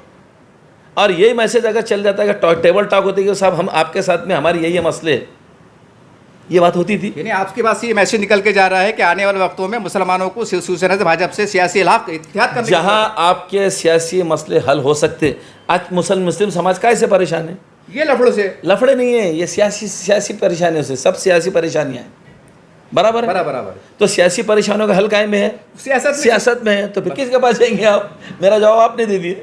और यही मैसेज अगर चल जाता है कि टेबल टॉक होती है कि साहब हम आपके साथ में, हमारे यही मसले, ये बात होती थी। यानी आपके पास ये मैसेज निकल के जा रहा है कि आने वाले वक्तों में मुसलमानों को शिवसेना से भाजपा से सियासी इत्तेहाद करने, जहां आपके सियासी मसले हल हो सकते, आज मुस्लिम समाज कैसे परेशान है? ये लफड़ों से। लफड़े नहीं है, ये सियासी परेशानियों से, सब सियासी परेशानियां हैं। बराबर है? बराबर। तो सियासी परेशानियों का हल कायम में है, सियासत में है। तो फिर किसके पास जाएंगे आप? मेरा जवाब आपने दे दिया।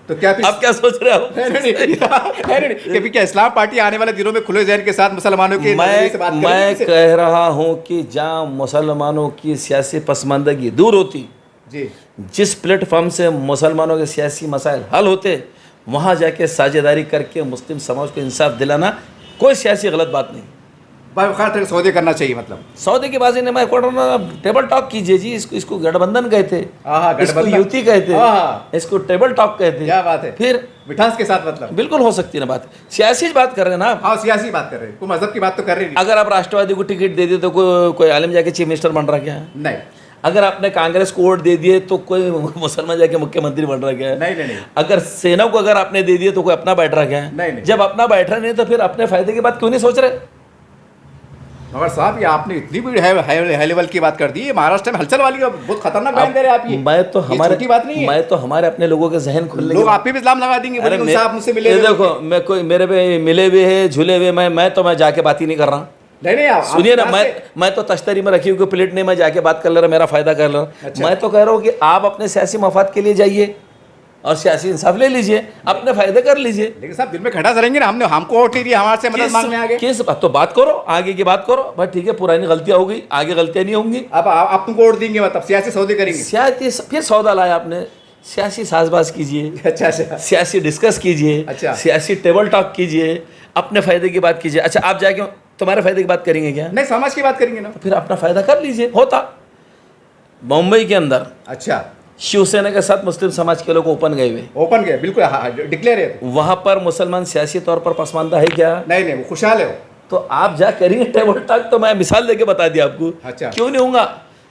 तो क्या आप क्या सोच रहे हो? नहीं, क्या इस्लाम पार्टी आने वाले दिनों में खुले जहन के साथ मुसलमानों की मैं कह रहा हूं कि जहां मुसलमानों की सियासी पसमानदगी दूर होती जी, जिस प्लेटफॉर्म से मुसलमानों के सियासी मसाइल हल होते, वहाँ जाके साझेदारी करके मुस्लिम समाज को इंसाफ दिलाना कोई सियासी गलत बात नहीं। बाखैर सौदे करना चाहिए, मतलब सौदे की बाजी ने मैं टेबल टॉक कीजिए जी। इसको गठबंधन कहते, इसको युति कहते, इसको टेबल टॉक कहते। क्या बात है? फिर मिठास के साथ मतलब बिल्कुल हो सकती है ना बात। सियासी बात कर रहे हैं ना आप? हाँ, सियासी बात कर रहे हैं, कोई मजहब की बात तो कर रहे नहीं। अगर आप राष्ट्रवादी को टिकट दे दिए तो कोई आलिम जाके चीफ मिनिस्टर बन रहा क्या है? नहीं। अगर आपने कांग्रेस को वोट दे दिए तो कोई मुसलमान जाके मुख्यमंत्री बन रहा क्या है? नहीं। अगर सेना को अगर आपने दे दिए तो कोई अपना बैठ रहा क्या है? नहीं। जब अपना बैठ रहा नहीं तो फिर अपने फायदे की बात क्यों नहीं सोच रहे? मगर साहब ये आपने इतनी बड़ी हाई लेवल की बात कर दी है, महाराष्ट्र में हलचल वाली, बहुत खतरनाक बयान दे रहे हैं आप। ये मैं तो हमारे बात नहीं है। मैं तो हमारे अपने लोगों के जहन खुलने, लोग आप पे भी इल्जाम लगा देंगे, आप मुझसे मिले। देखो मैं कोई मेरे पे मिले हुए है, झूले हुए, मैं जाके बात ही नहीं कर रहा। नहीं सुनिए ना, मैं तो तश्तरी में रखी हुई प्लेट नहीं, मैं जाके बात कर ले रहा, मेरा फायदा कर ले रहा। अच्छा। मैं तो कह रहा हूँ कि आप अपने सियासी मफाद के लिए जाइए और सियासी इंसाफ ले लीजिए, अपने फायदे कर लीजिए। लेकिन साहब दिल में खड़ा करेंगे ना, हमको वोट नहीं दिया, हमारे से मदद मांगने आ गए। किस तो बात करो, आगे की बात करो भाई, ठीक है पुरानी गलतियां हो गई, आगे गलतियां नहीं होंगी। अब आप तुमको वोट देंगे, मतलब सियासी सौदे करेंगे। सियासी फिर सौदा लाया आपने, सियासी साजबाज कीजिए। अच्छा, सियासी डिस्कस कीजिए। अच्छा, सियासी टेबल टॉक कीजिए, अपने फायदे की बात कीजिए। अच्छा, आप जाके तुम्हारे फायदे की बात करेंगे क्या? नहीं, समाज की बात करेंगे ना। तो फिर अपना फायदा कर लीजिए। होता मुंबई के अंदर, अच्छा, शिवसेना के साथ मुस्लिम समाज के लोग ओपन गए, बिल्कुल डिक्लेयर है। वहां पर मुसलमान सियासी तौर पर पसमानदा है क्या? नहीं, वो खुशहाल है। तो आप जा करिए टेबल टॉक। तो मैं मिसाल देके बता दिया आपको। अच्छा, क्यों नहीं होगा?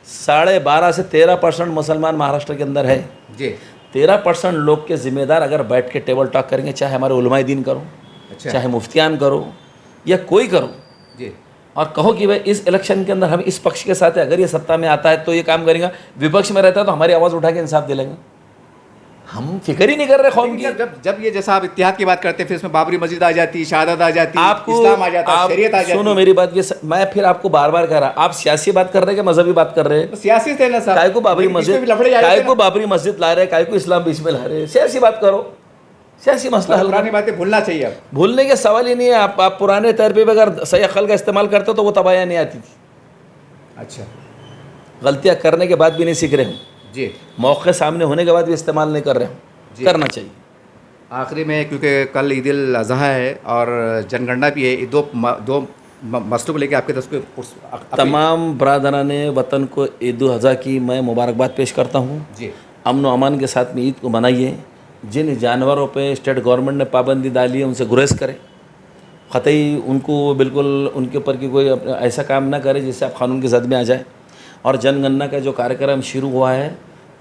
12.5 से 13% मुसलमान महाराष्ट्र के अंदर है। जी 13% लोग के जिम्मेदार अगर बैठ के टेबल टॉक करेंगे, चाहे हमारे उलमाए दीन करो, अच्छा चाहे मुफ्तियान करो या कोई करो, जी और कहो कि भाई इस इलेक्शन के अंदर हम इस पक्ष के साथ है, अगर ये सत्ता में आता है तो ये काम करेगा, विपक्ष में रहता है तो हमारी आवाज़ उठा के इंसाफ दिलाएंगे। हम फिक्र ही नहीं कर रहे कौम की। जब ये जैसा आप इत्तेहाद की बात करते हैं, फिर इसमें बाबरी मस्जिद आ जाती, शहादत आ जाती, आपको इस्लाम आ जाता, शरीयत आ जाती। सुनो मेरी बात, ये मैं फिर आपको बार बार कह रहा, आप सियासी बात कर रहे हैं कि मजहबी बात कर रहे हैं? सियासी थे ना साहब, काय को बाबरी मस्जिद, काय को बाबरी मस्जिद ला रहे हैं, काय को इस्लाम बीच में ला रहे हैं? सियासी बात करो, सियासी मसला हल। पुरानी बातें भूलना चाहिए। अब भूलने का सवाल ही नहीं है। आप पुराने तरीके पे अगर सही अक्ल का इस्तेमाल करते तो वो तबाहियाँ नहीं आती थी। अच्छा, गलतियाँ करने के बाद भी नहीं सीख रहे हम जी, मौके सामने होने के बाद भी इस्तेमाल नहीं कर रहे हम, करना चाहिए। आखिरी में क्योंकि कल ईद उल अज़हा है और जनगणना भी है, दो मसलों को लेकर आपके दस तमाम बरादरान वतन को ईद उल अज़हा की मैं मुबारकबाद पेश करता हूँ। जी, अमन व अमान के साथ में ईद को मनाइए। जिन जानवरों पे स्टेट गवर्नमेंट ने पाबंदी डाली है उनसे गुरेज करें, क़तई उनको बिल्कुल उनके ऊपर की कोई ऐसा काम ना करे जिससे आप कानून की जद में आ जाए। और जनगणना का जो कार्यक्रम शुरू हुआ है,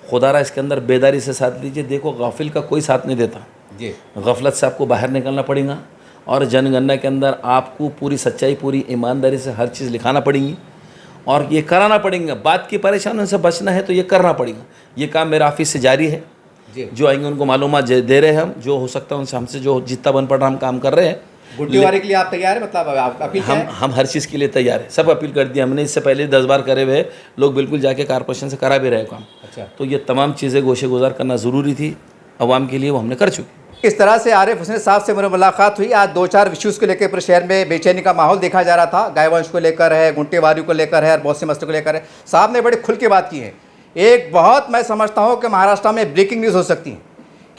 खुदारा इसके अंदर बेदारी से साथ लीजिए। देखो गाफिल का कोई साथ नहीं देता, जी, गफलत से आपको बाहर निकलना पड़ेगा और जनगणना के अंदर आपको पूरी सच्चाई, पूरी ईमानदारी से हर चीज़ लिखाना पड़ेगी और ये कराना पड़ेगा। बात की परेशानियों से बचना है तो ये करना पड़ेगा। ये काम मेरा ऑफिस से जारी है, जो आएंगे उनको मालूमात दे रहे हैं हम, जो हो सकता है उनसे हमसे जो जितना बन पड़ रहा हम काम कर रहे हैं। गुड्डीवारी के लिए आप तैयार है? मतलब आप अपील हम हर चीज़ के लिए तैयार है, सब अपील कर दिया हमने। इससे पहले 10 बार करे हुए लोग बिल्कुल जाके कारपोरेशन से करा भी रहे काम। अच्छा, तो ये तमाम चीज़ें गोशे गुजार करना ज़रूरी थी अवाम के लिए, वो हमने कर चुके। इस तरह से आरिफ हुसैन साहब से मेरी मुलाकात हुई। आज 2-4 इश्यूज़ को लेकर पूरे शहर में बेचैनी का माहौल देखा जा रहा था। गायवंश को लेकर है, गुंटेवारी को लेकर है और बहुत से मसलों को लेकर है। साहब ने बड़े खुल के बात की है। एक बहुत मैं समझता हूँ कि महाराष्ट्र में ब्रेकिंग न्यूज़ हो सकती है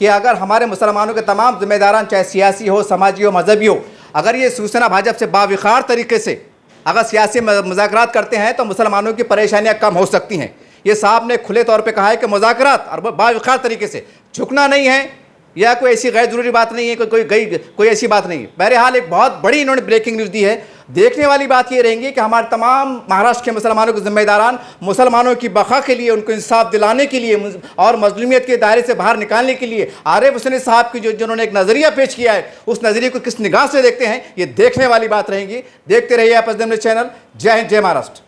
कि अगर हमारे मुसलमानों के तमाम जिम्मेदारान, चाहे सियासी हो, समाजी हो, मजहबी हो, अगर ये शिवसेना भाजपा से बाविखार तरीके से अगर सियासी मुज़ाकरात करते हैं तो मुसलमानों की परेशानियां कम हो सकती हैं। ये साहब ने खुले तौर पे कहा है कि मुज़ाकरात और बाविखार तरीके से झुकना नहीं है, या कोई ऐसी गैर ज़रूरी बात नहीं है, कोई ऐसी बात नहीं है। बहरहाल एक बहुत बड़ी इन्होंने ब्रेकिंग न्यूज़ दी है। देखने वाली बात ये रहेंगी कि हमारे तमाम महाराष्ट्र के मुसलमानों के जिम्मेदारान मुसलमानों की बका के लिए, उनको इंसाफ दिलाने के लिए और मजलूमियत के दायरे से बाहर निकालने के लिए आरिफ हुसैन साहब की जिन्होंने एक नज़रिया पेश किया है, उस नज़रिए को किस निगाह से देखते हैं, ये देखने वाली बात रहेगी। देखते रहिए आप चैनल। जय हिंद, जय महाराष्ट्र।